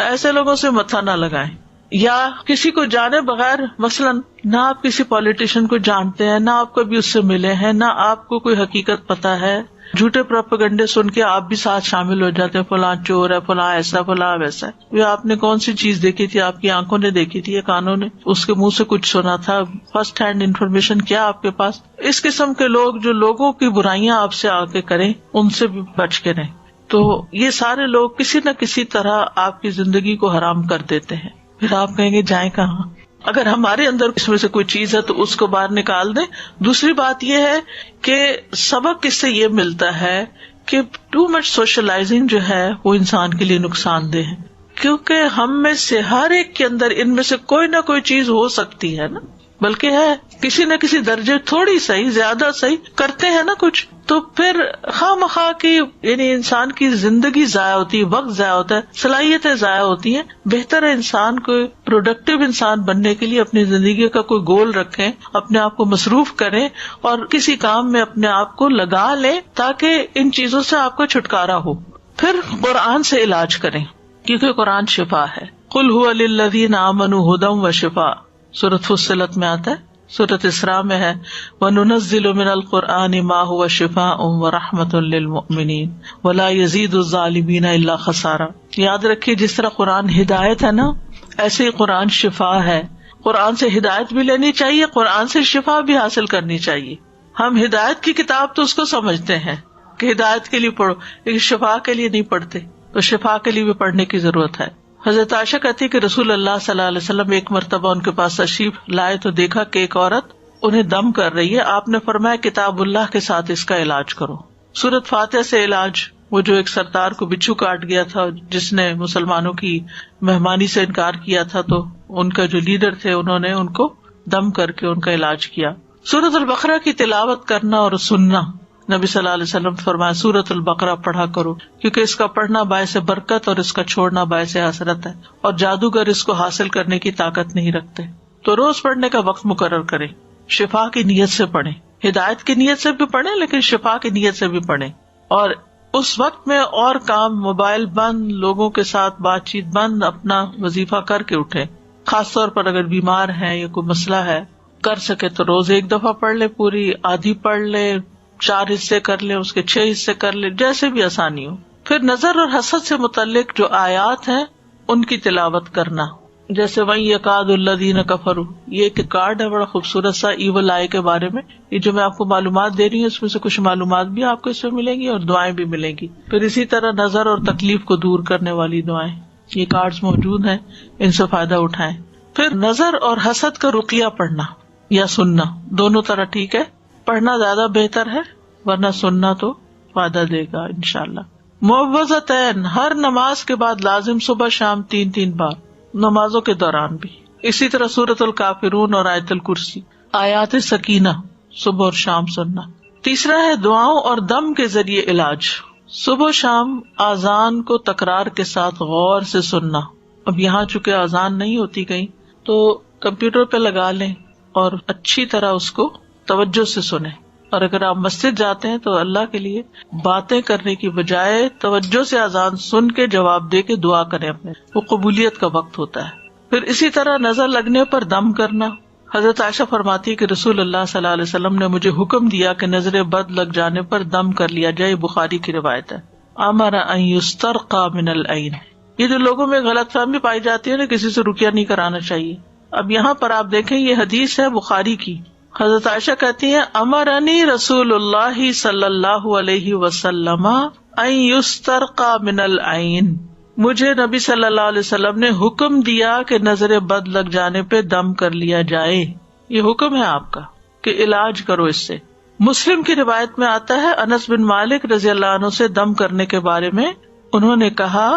ایسے لوگوں سے متھا نہ لگائیں. یا کسی کو جانے بغیر، مثلاً نہ آپ کسی پولیٹیشین کو جانتے ہیں، نہ آپ کبھی اس سے ملے ہیں، نہ آپ کو کوئی حقیقت پتا ہے، جھوٹے پروپیگنڈے سن کے آپ بھی ساتھ شامل ہو جاتے ہیں، فلاں چور ہے، فلاں ایسا، فلاں ویسا. یہ آپ نے کون سی چیز دیکھی تھی، آپ کی آنکھوں نے دیکھی تھی یا کانوں نے اس کے منہ سے کچھ سنا تھا، فرسٹ ہینڈ انفارمیشن کیا آپ کے پاس. اس قسم کے لوگ جو لوگوں کی برائیاں آپ سے آ کے کریں، ان سے بھی بچ کے رہیں. تو یہ سارے لوگ کسی نہ کسی طرح آپ کی زندگی کو حرام کر دیتے ہیں. پھر آپ کہیں گے جائیں کہاں؟ اگر ہمارے اندر اس میں سے کوئی چیز ہے تو اس کو باہر نکال دیں. دوسری بات یہ ہے کہ سبق اس سے یہ ملتا ہے کہ ٹو مچ سوشلائزنگ جو ہے وہ انسان کے لیے نقصان دہ ہے، کیونکہ ہم میں سے ہر ایک کے اندر ان میں سے کوئی نہ کوئی چیز ہو سکتی ہے نا، بلکہ ہے کسی نہ کسی درجے، تھوڑی صحیح زیادہ صحیح کرتے ہیں نا کچھ، تو پھر خواہ مخواہ کی یعنی انسان کی زندگی ضائع ہوتی ہے، وقت ضائع ہوتا ہے، صلاحیتیں ضائع ہوتی ہیں. بہتر ہے انسان کو پروڈکٹیو انسان بننے کے لیے اپنی زندگی کا کوئی گول رکھیں، اپنے آپ کو مصروف کریں اور کسی کام میں اپنے آپ کو لگا لیں تاکہ ان چیزوں سے آپ کو چھٹکارا ہو. پھر قرآن سے علاج کریں، کیونکہ قرآن شفا ہے. قل هو للذین آمنوا ھدی و شفاء، سورۃ فصلت میں آتا ہے سورۃ اسراء میں ہے وَنُنَزِّلُ مِنَ الْقُرْآنِ مَا هُوَ شِفَاءٌ وَرَحْمَةٌ لِّلْمُؤْمِنِينَ وَلَا يَزِيدُ الظَّالِمِينَ إِلَّا خَسَارًا. یاد رکھیے جس طرح قرآن ہدایت ہے نا، ایسے ہی قرآن شفا ہے. قرآن سے ہدایت بھی لینی چاہیے، قرآن سے شفا بھی حاصل کرنی چاہیے. ہم ہدایت کی کتاب تو اس کو سمجھتے ہیں کہ ہدایت کے لیے پڑھو، لیکن شفا کے لیے نہیں پڑھتے، تو شفا کے لیے بھی پڑھنے کی ضرورت ہے. حضرت عائشہ کہتی ہے کہ رسول اللہ صلی اللہ علیہ وسلم ایک مرتبہ ان کے پاس تشریف لائے تو دیکھا کہ ایک عورت انہیں دم کر رہی ہے. آپ نے فرمایا کتاب اللہ کے ساتھ اس کا علاج کرو. سورۃ فاتحہ سے علاج. وہ جو ایک سردار کو بچھو کاٹ گیا تھا، جس نے مسلمانوں کی مہمانی سے انکار کیا تھا، تو ان کا جو لیڈر تھے انہوں نے ان کو دم کر کے ان کا علاج کیا. سورۃ البقرہ کی تلاوت کرنا اور سننا. نبی صلی اللہ علیہ وسلم فرمایا سورۃ البقرہ پڑھا کرو، کیونکہ اس کا پڑھنا باعث برکت اور اس کا چھوڑنا باعث حسرت ہے، اور جادوگر اس کو حاصل کرنے کی طاقت نہیں رکھتے. تو روز پڑھنے کا وقت مقرر کریں. شفا کی نیت سے پڑھیں، ہدایت کی نیت سے بھی پڑھیں، لیکن شفا کی نیت سے بھی پڑھیں. اور اس وقت میں اور کام، موبائل بند، لوگوں کے ساتھ بات چیت بند، اپنا وظیفہ کر کے اٹھیں. خاص طور پر اگر بیمار ہیں یا کوئی مسئلہ ہے، کر سکے تو روز ایک دفعہ پڑھ لے، پوری آدھی پڑھ لے، 4 حصے کر لے، اس کے 6 حصے کر لے، جیسے بھی آسانی ہو. پھر نظر اور حسد سے متعلق جو آیات ہیں ان کی تلاوت کرنا، جیسے وَإِن يَكَادُ الَّذِينَ كَفَرُوا. یہ ایک کارڈ ہے بڑا خوبصورت سا ایول آئی کے بارے میں. یہ جو میں آپ کو معلومات دے رہی ہوں، اس میں سے کچھ معلومات بھی آپ کو اس میں ملیں گی اور دعائیں بھی ملیں گی. پھر اسی طرح نظر اور تکلیف کو دور کرنے والی دعائیں، یہ کارڈز موجود ہیں، ان سے فائدہ اٹھائیں. پھر نظر اور حسد کا رقیہ پڑھنا یا سننا، دونوں طرح ٹھیک ہے. پڑھنا زیادہ بہتر ہے، ورنہ سننا تو فائدہ دے گا انشاءاللہ. معوذتین ہر نماز کے بعد لازم، صبح شام 3 بار، نمازوں کے دوران بھی. اسی طرح سورۃ الکافرون اور آیت الکرسی. آیات سکینہ صبح اور شام سننا. تیسرا ہے دعاؤں اور دم کے ذریعے علاج. صبح شام اذان کو تکرار کے ساتھ غور سے سننا. اب یہاں چونکہ اذان نہیں ہوتی کہیں، تو کمپیوٹر پہ لگا لیں اور اچھی طرح اس کو توجہ سے سنیں. اور اگر آپ مسجد جاتے ہیں تو اللہ کے لیے باتیں کرنے کی بجائے توجہ سے اذان سن کے جواب دے کے دعا کریں اپنے، وہ قبولیت کا وقت ہوتا ہے. پھر اسی طرح نظر لگنے پر دم کرنا. حضرت عائشہ فرماتی ہے کہ رسول اللہ صلی اللہ علیہ وسلم نے مجھے حکم دیا کہ نظر بد لگ جانے پر دم کر لیا جائے. بخاری کی روایت ہے. امر ان یسترقى من العین. یہ جو لوگوں میں غلط فہمی پائی جاتی ہے نا، کسی سے رقیہ نہیں کرانا چاہیے. اب یہاں پر آپ دیکھیں، یہ حدیث ہے بخاری کی. حضرت عائشہ کہتی ہیں امرنی رسول اللہ صلی اللہ علیہ وسلم ان یسترقى من العین. مجھے نبی صلی اللہ علیہ وسلم نے حکم دیا کہ نظر بد لگ جانے پہ دم کر لیا جائے. یہ حکم ہے آپ کا کہ علاج کرو اس سے. مسلم کی روایت میں آتا ہے انس بن مالک رضی اللہ عنہ سے دم کرنے کے بارے میں، انہوں نے کہا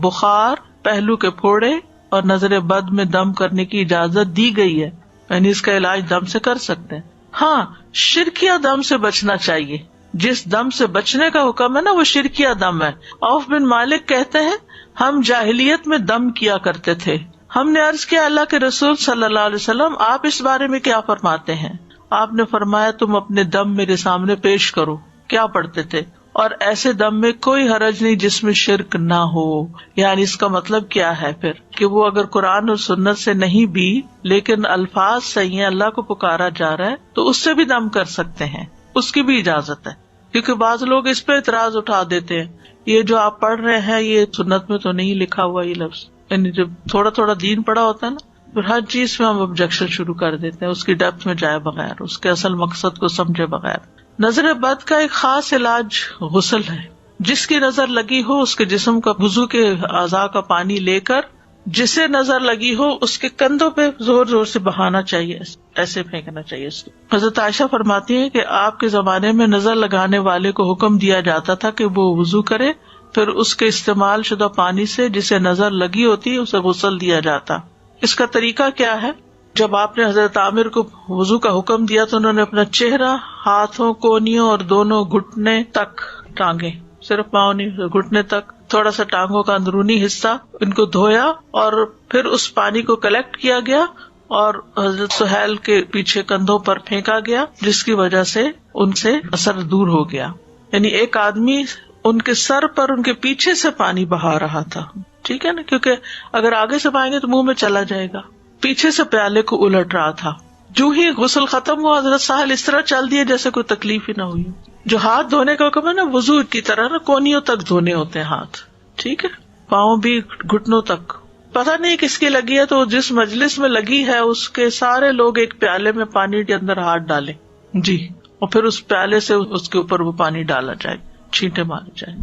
بخار، پہلو کے پھوڑے اور نظر بد میں دم کرنے کی اجازت دی گئی ہے، یعنی اس کا علاج دم سے کر سکتے ہیں. ہاں، شرکیہ دم سے بچنا چاہیے. جس دم سے بچنے کا حکم ہے نا، وہ شرکیہ دم ہے. عوف بن مالک کہتے ہیں ہم جاہلیت میں دم کیا کرتے تھے. ہم نے عرض کیا اللہ کے رسول صلی اللہ علیہ وسلم آپ اس بارے میں کیا فرماتے ہیں؟ آپ نے فرمایا تم اپنے دم میرے سامنے پیش کرو. کیا پڑھتے تھے؟ اور ایسے دم میں کوئی حرج نہیں جس میں شرک نہ ہو. یعنی اس کا مطلب کیا ہے پھر کہ وہ اگر قرآن اور سنت سے نہیں بھی لیکن الفاظ صحیح ہیں، اللہ کو پکارا جا رہا ہے، تو اس سے بھی دم کر سکتے ہیں، اس کی بھی اجازت ہے. کیونکہ بعض لوگ اس پہ اعتراض اٹھا دیتے ہیں، یہ جو آپ پڑھ رہے ہیں یہ سنت میں تو نہیں لکھا ہوا یہ لفظ. یعنی جب تھوڑا تھوڑا دین پڑا ہوتا ہے نا، پھر ہر چیز میں ہم آبجیکشن شروع کر دیتے ہیں، اس کی ڈیپتھ میں جائے بغیر، اس کے اصل مقصد کو سمجھے بغیر. نظر بد کا ایک خاص علاج غسل ہے. جس کی نظر لگی ہو اس کے جسم کا وضو کے اعضاء کا پانی لے کر جسے نظر لگی ہو اس کے کندھوں پہ زور زور سے بہانا چاہیے، ایسے پھینکنا چاہیے اس کو. حضرت عائشہ فرماتی ہیں کہ آپ کے زمانے میں نظر لگانے والے کو حکم دیا جاتا تھا کہ وہ وضو کرے، پھر اس کے استعمال شدہ پانی سے جسے نظر لگی ہوتی اسے غسل دیا جاتا. اس کا طریقہ کیا ہے؟ جب آپ نے حضرت عامر کو وضو کا حکم دیا تو انہوں نے اپنا چہرہ، ہاتھوں، کونیوں اور دونوں گھٹنے تک ٹانگیں، صرف پاؤں نہیں، گھٹنے تک تھوڑا سا ٹانگوں کا اندرونی حصہ ان کو دھویا، اور پھر اس پانی کو کلیکٹ کیا گیا اور حضرت سہیل کے پیچھے کندھوں پر پھینکا گیا، جس کی وجہ سے ان سے اثر دور ہو گیا. یعنی ایک آدمی ان کے سر پر ان کے پیچھے سے پانی بہا رہا تھا، ٹھیک ہے نا، کیونکہ اگر آگے سے بہائیں گے تو منہ میں چلا جائے گا. پیچھے سے پیالے کو الٹ رہا تھا جو ہی غسل ختم ہوا حضرت سہل اس طرح چل دیے جیسے کوئی تکلیف ہی نہ ہوئی. جو ہاتھ دھونے کا حکم ہے نا وضو کی طرح نا کونیوں تک دھونے ہوتے ہیں ہاتھ, ٹھیک ہے, پاؤں بھی گھٹنوں تک. پتہ نہیں کس کی لگی ہے تو جس مجلس میں لگی ہے اس کے سارے لوگ ایک پیالے میں پانی کے اندر ہاتھ ڈالیں جی, اور پھر اس پیالے سے اس کے اوپر وہ پانی ڈالا جائے, چھینٹے مارے جائیں.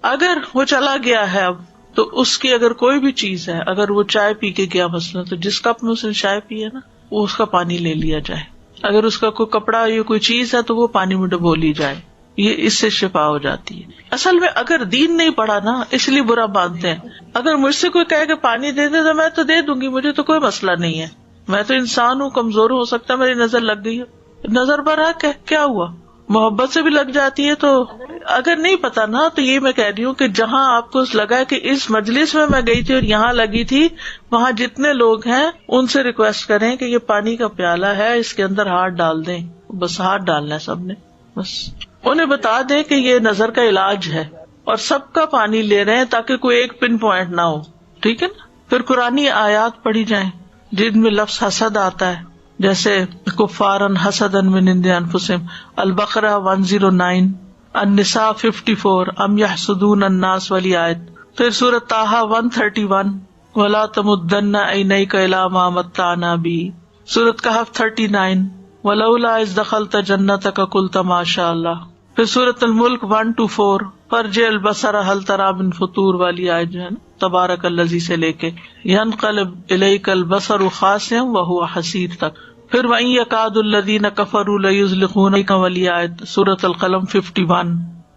اگر وہ چلا گیا ہے اب تو اس کی اگر کوئی بھی چیز ہے, اگر وہ چائے پی کے گیا مثلا تو جس کپ میں اس نے چائے پی ہے نا وہ اس کا پانی لے لیا جائے. اگر اس کا کوئی کپڑا یا کوئی چیز ہے تو وہ پانی میں ڈبو لی جائے, یہ اس سے شفا ہو جاتی ہے. اصل میں اگر دین نہیں پڑھا نا اس لیے برا مانتے ہیں. اگر مجھ سے کوئی کہے کہ پانی دے دے تو میں تو دے دوں گی, مجھے تو کوئی مسئلہ نہیں ہے, میں تو انسان ہوں, کمزور ہو سکتا ہے میری نظر لگ گئی ہے, نظر برحق ہے, کیا ہوا, محبت سے بھی لگ جاتی ہے. تو اگر نہیں پتا نا تو یہ میں کہہ رہی ہوں کہ جہاں آپ کو لگا ہے کہ اس مجلس میں گئی تھی اور یہاں لگی تھی, وہاں جتنے لوگ ہیں ان سے ریکویسٹ کریں کہ یہ پانی کا پیالہ ہے, اس کے اندر ہاتھ ڈال دیں, بس ہاتھ ڈالنا ہے سب نے, بس انہیں بتا دیں کہ یہ نظر کا علاج ہے اور سب کا پانی لے رہے ہیں تاکہ کوئی ایک پن پوائنٹ نہ ہو, ٹھیک ہے نا. پھر قرآنی آیات پڑھی جائیں جن میں لفظ حسد آتا ہے, جیسے کفارن حسدن من عند انفسہم, البقرہ 109, النساء 54, ام یحسدون الناس والی آیت. پھر سورۃ طٰہٰ 131, ولا تمدن عینیک الی ما متعنا بہ. سورۃ کہف 39, ولولا اذ دخلت جنتک قلت ما شاء اللہ. پھر سورۃ الملک 1-4, فرجع البصر هل تری من فطور والی آیت جو ہے نا, تبارک الذی سے لے کے ینقلب الیک البصر خاسئا وهو حسیر تک. پھر وَإِن يَكَادُ الَّذِينَ كَفَرُوا لَيُزْلِقُونَكَ والی آیت سورۃ القلم 51.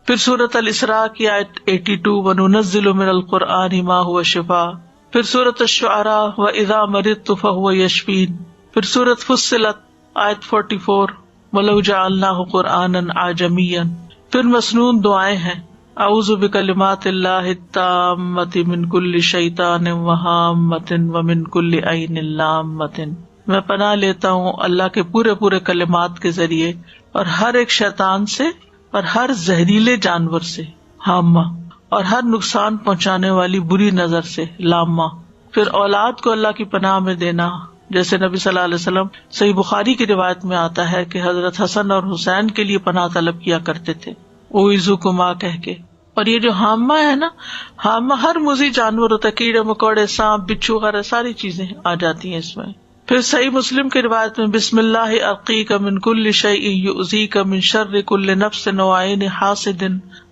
پھر سورۃ الاسراء کی آیت 82, وَنُنَزِّلُ مِنَ الْقُرْآنِ مَا هُوَ شِفَاءٌ. پھر سورۃ الشعراء وَإِذَا مَرِضْتُ فَهُوَ يَشْفِينِ. پھر سورۃ فصلت آیت 44, وَلَوْ جَعَلْنَاهُ قُرْآنًا أَعْجَمِيًّا. پھر مسنون دعائیں ہیں, اعوذ بکلمات اللہ التامۃ من کل شیطان وہامۃ ومن کل عین لامۃ. میں پناہ لیتا ہوں اللہ کے پورے پورے کلمات کے ذریعے اور ہر ایک شیطان سے اور ہر زہریلے جانور سے, ہامہ, اور ہر نقصان پہنچانے والی بری نظر سے, لامہ. پھر اولاد کو اللہ کی پناہ میں دینا, جیسے نبی صلی اللہ علیہ وسلم صحیح بخاری کی روایت میں آتا ہے کہ حضرت حسن اور حسین کے لیے پناہ طلب کیا کرتے تھے, اوعظکما کہہ کے. اور یہ جو حامہ ہے نا, حامہ ہر موذی جانور ہوتا ہے, کیڑے مکوڑے, سانپ, بچھو وغیرہ ساری چیزیں آ جاتی ہیں اس میں. پھر صحیح مسلم کی روایت میں بسم اللہ ارقیک من کل شیء یؤذیک من شر کل نفس وعین حاسد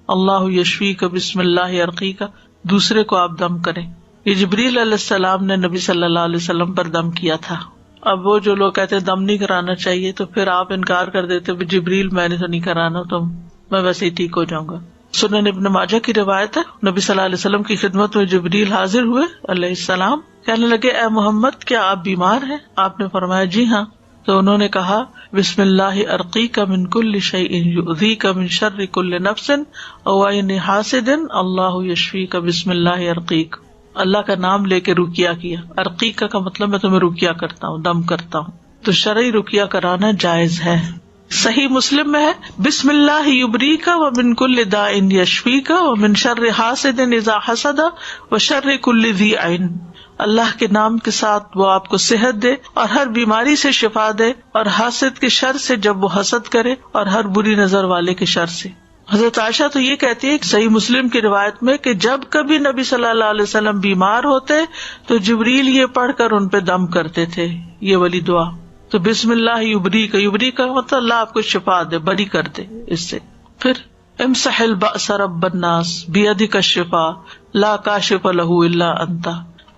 اللہ یشفیک بسم اللہ ارقیک. دوسرے کو آپ دم کریں. یہ جبریل علیہ السلام نے نبی صلی اللہ علیہ وسلم پر دم کیا تھا. اب وہ جو لوگ کہتے دم نہیں کرانا چاہیے تو پھر آپ انکار کر دیتے, جبریل میں نے تو نہیں کرانا, تو میں ویسے ہی ٹھیک ہو جاؤں گا. سنن ابن ماجہ کی روایت ہے, نبی صلی اللہ علیہ وسلم کی خدمت میں جبریل حاضر ہوئے علیہ السلام, کہنے لگے اے محمد کیا آپ بیمار ہیں؟ آپ نے فرمایا جی ہاں. تو انہوں نے کہا بسم اللہ ارقیک من کل شیء یؤذیک من شر کل نفس وعین حاسد اللہ یشفیک بسم اللہ ارقیک. اللہ کا نام لے کے رقیہ کیا. ارقیک کا مطلب میں تمہیں رقیہ کرتا ہوں, دم کرتا ہوں. تو شرعی رقیہ کرانا جائز ہے. صحیح مسلم میں ہے بسم اللہ یبریک ومن کل داء یشفیک ومن شر حاسد اذا حسد وشر کل ذی عین. اللہ کے نام کے ساتھ وہ آپ کو صحت دے اور ہر بیماری سے شفا دے, اور حاسد کے شر سے جب وہ حسد کرے, اور ہر بری نظر والے کے شر سے. حضرت عائشہ تو یہ کہتی ہے صحیح مسلم کی روایت میں کہ جب کبھی نبی صلی اللہ علیہ وسلم بیمار ہوتے تو جبریل یہ پڑھ کر ان پہ دم کرتے تھے, یہ والی دعا. تو بسم اللہ یبریک, یبریک کا مطلب اللہ آپ کو شفا دے, بری کر دے اس سے. پھر امسح البأس رب الناس بیدک الشفاء لا کاشف لہ الا انت.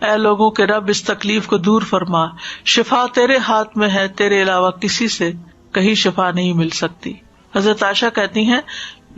اے لوگوں کے رب اس تکلیف کو دور فرما, شفا تیرے ہاتھ میں ہے, تیرے علاوہ کسی سے کہیں شفا نہیں مل سکتی. حضرت عائشہ کہتی ہیں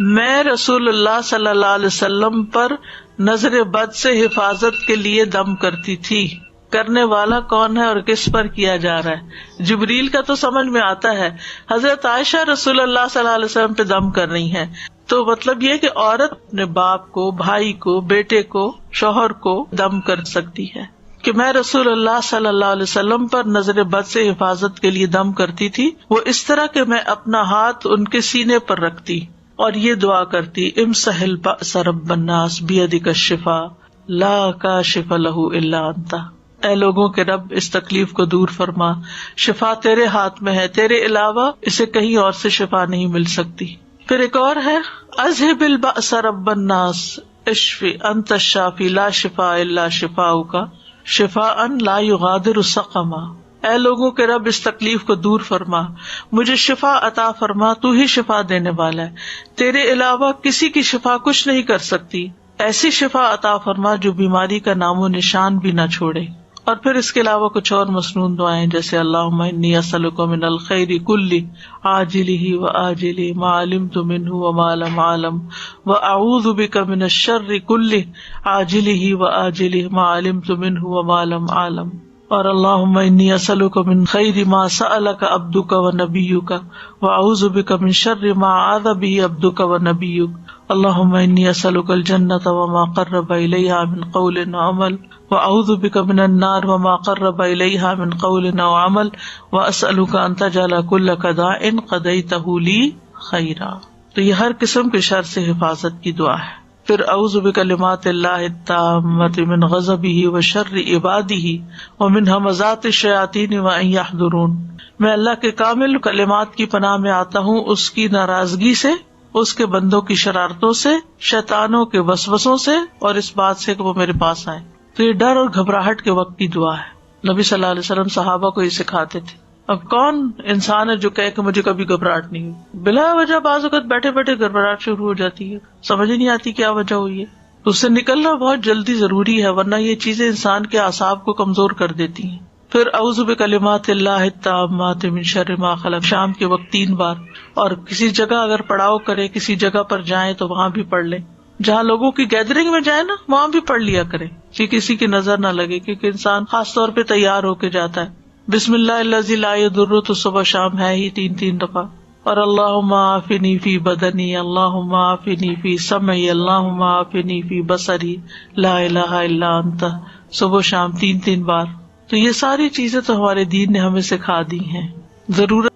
میں رسول اللہ صلی اللہ علیہ وسلم پر نظر بد سے حفاظت کے لیے دم کرتی تھی. کرنے والا کون ہے اور کس پر کیا جا رہا ہے؟ جبریل کا تو سمجھ میں آتا ہے, حضرت عائشہ رسول اللہ صلی اللہ علیہ وسلم پہ دم کر رہی ہیں, تو مطلب یہ کہ عورت اپنے باپ کو, بھائی کو, بیٹے کو, شوہر کو دم کر سکتی ہے کہ میں رسول اللہ صلی اللہ علیہ وسلم پر نظر بد سے حفاظت کے لیے دم کرتی تھی, وہ اس طرح کہ میں اپنا ہاتھ ان کے سینے پر رکھتی اور یہ دعا کرتی امسح البأس رب الناس بیدک الشفاء لا کاشف لہ الا انت. اے لوگوں کے رب اس تکلیف کو دور فرما، شفا تیرے ہاتھ میں ہے، تیرے علاوہ اسے کہیں اور سے شفا نہیں مل سکتی۔ پھر ایک اور ہے، اذهب البأس رب الناس اشفی انت الشافی لا شفاء الا شفاؤک شفاء لا یغادر سقما۔ اے لوگوں کے رب اس تکلیف کو دور فرما، مجھے شفا عطا فرما، تو ہی شفا دینے والا ہے، تیرے علاوہ کسی کی شفا کچھ نہیں کر سکتی، ایسی شفا عطا فرما جو بیماری کا نام و نشان بھی نہ چھوڑے۔ اور پھر اس کے علاوہ کچھ اور مسنون دعائیں جیسے اللہم انی اسألک من الخیر کلہ عاجلہ وآجلہ ما علمت منہ وما لم اعلم واعوذ بک من الشر کلہ عاجلہ وآجلہ ما علمت منہ وما لم اعلم۔ اور اللہم انی اسألک من خیر ما سألک عبدک ونبیک واعوذ بک من شر ما اعاذ بہ عبدک ونبیک۔ اللہم انی اسألک الجنۃ وما قرب الیہا من قول وعمل واعوذ بک من النار وما قرب الیہا من قول وعمل واسألک ان تجعل کل قضاء قضیتہ لی خیرا۔ تو یہ ہر قسم کے شر سے حفاظت کی دعا ہے۔ پھر اعوذ بکلمات اللہ التامۃ من غضبہ وشر عبادہ ومن ھمزات الشیاطین وان یحضرون۔ میں اللہ کے کامل کلمات کی پناہ میں آتا ہوں اس کی ناراضگی سے، اس کے بندوں کی شرارتوں سے، شیطانوں کے وسوسوں سے، اور اس بات سے کہ وہ میرے پاس آئیں۔ تو یہ ڈر اور گھبراہٹ کے وقت کی دعا ہے۔ نبی صلی اللہ علیہ وسلم صحابہ کو یہ سکھاتے تھے۔ اب کون انسان ہے جو کہے کہ مجھے کبھی گھبراہٹ نہیں ہوئی؟ بلا وجہ بعض اوقات بیٹھے بیٹھے گھبراہٹ شروع ہو جاتی ہے، سمجھ نہیں آتی کیا وجہ ہوئی ہے، تو اس سے نکلنا بہت جلدی ضروری ہے، ورنہ یہ چیزیں انسان کے اعصاب کو کمزور کر دیتی ہیں۔ پھر اعوذ بکلمات اللہ التامات من شر ما خلق شام کے وقت 3 بار، اور کسی جگہ اگر پڑاؤ کرے، کسی جگہ پر جائیں تو وہاں بھی پڑھ لیں، جہاں لوگوں کی گیدرنگ میں جائے نا وہاں بھی پڑھ لیا کرے کہ کسی کی نظر نہ لگے، کیونکہ انسان خاص طور پہ تیار ہو کے جاتا ہے۔ بسم اللہ الذی لا یضر تو صبح شام ہے ہی 3 دفعہ، اور اللہم عافنی فی بدنی، اللہم عافنی فی سمعی، اللہم عافنی فی بصری، لا الہ الا انت، صبح شام 3 بار۔ تو یہ ساری چیزیں تو ہمارے دین نے ہمیں سکھا دی ہیں۔ ضرورت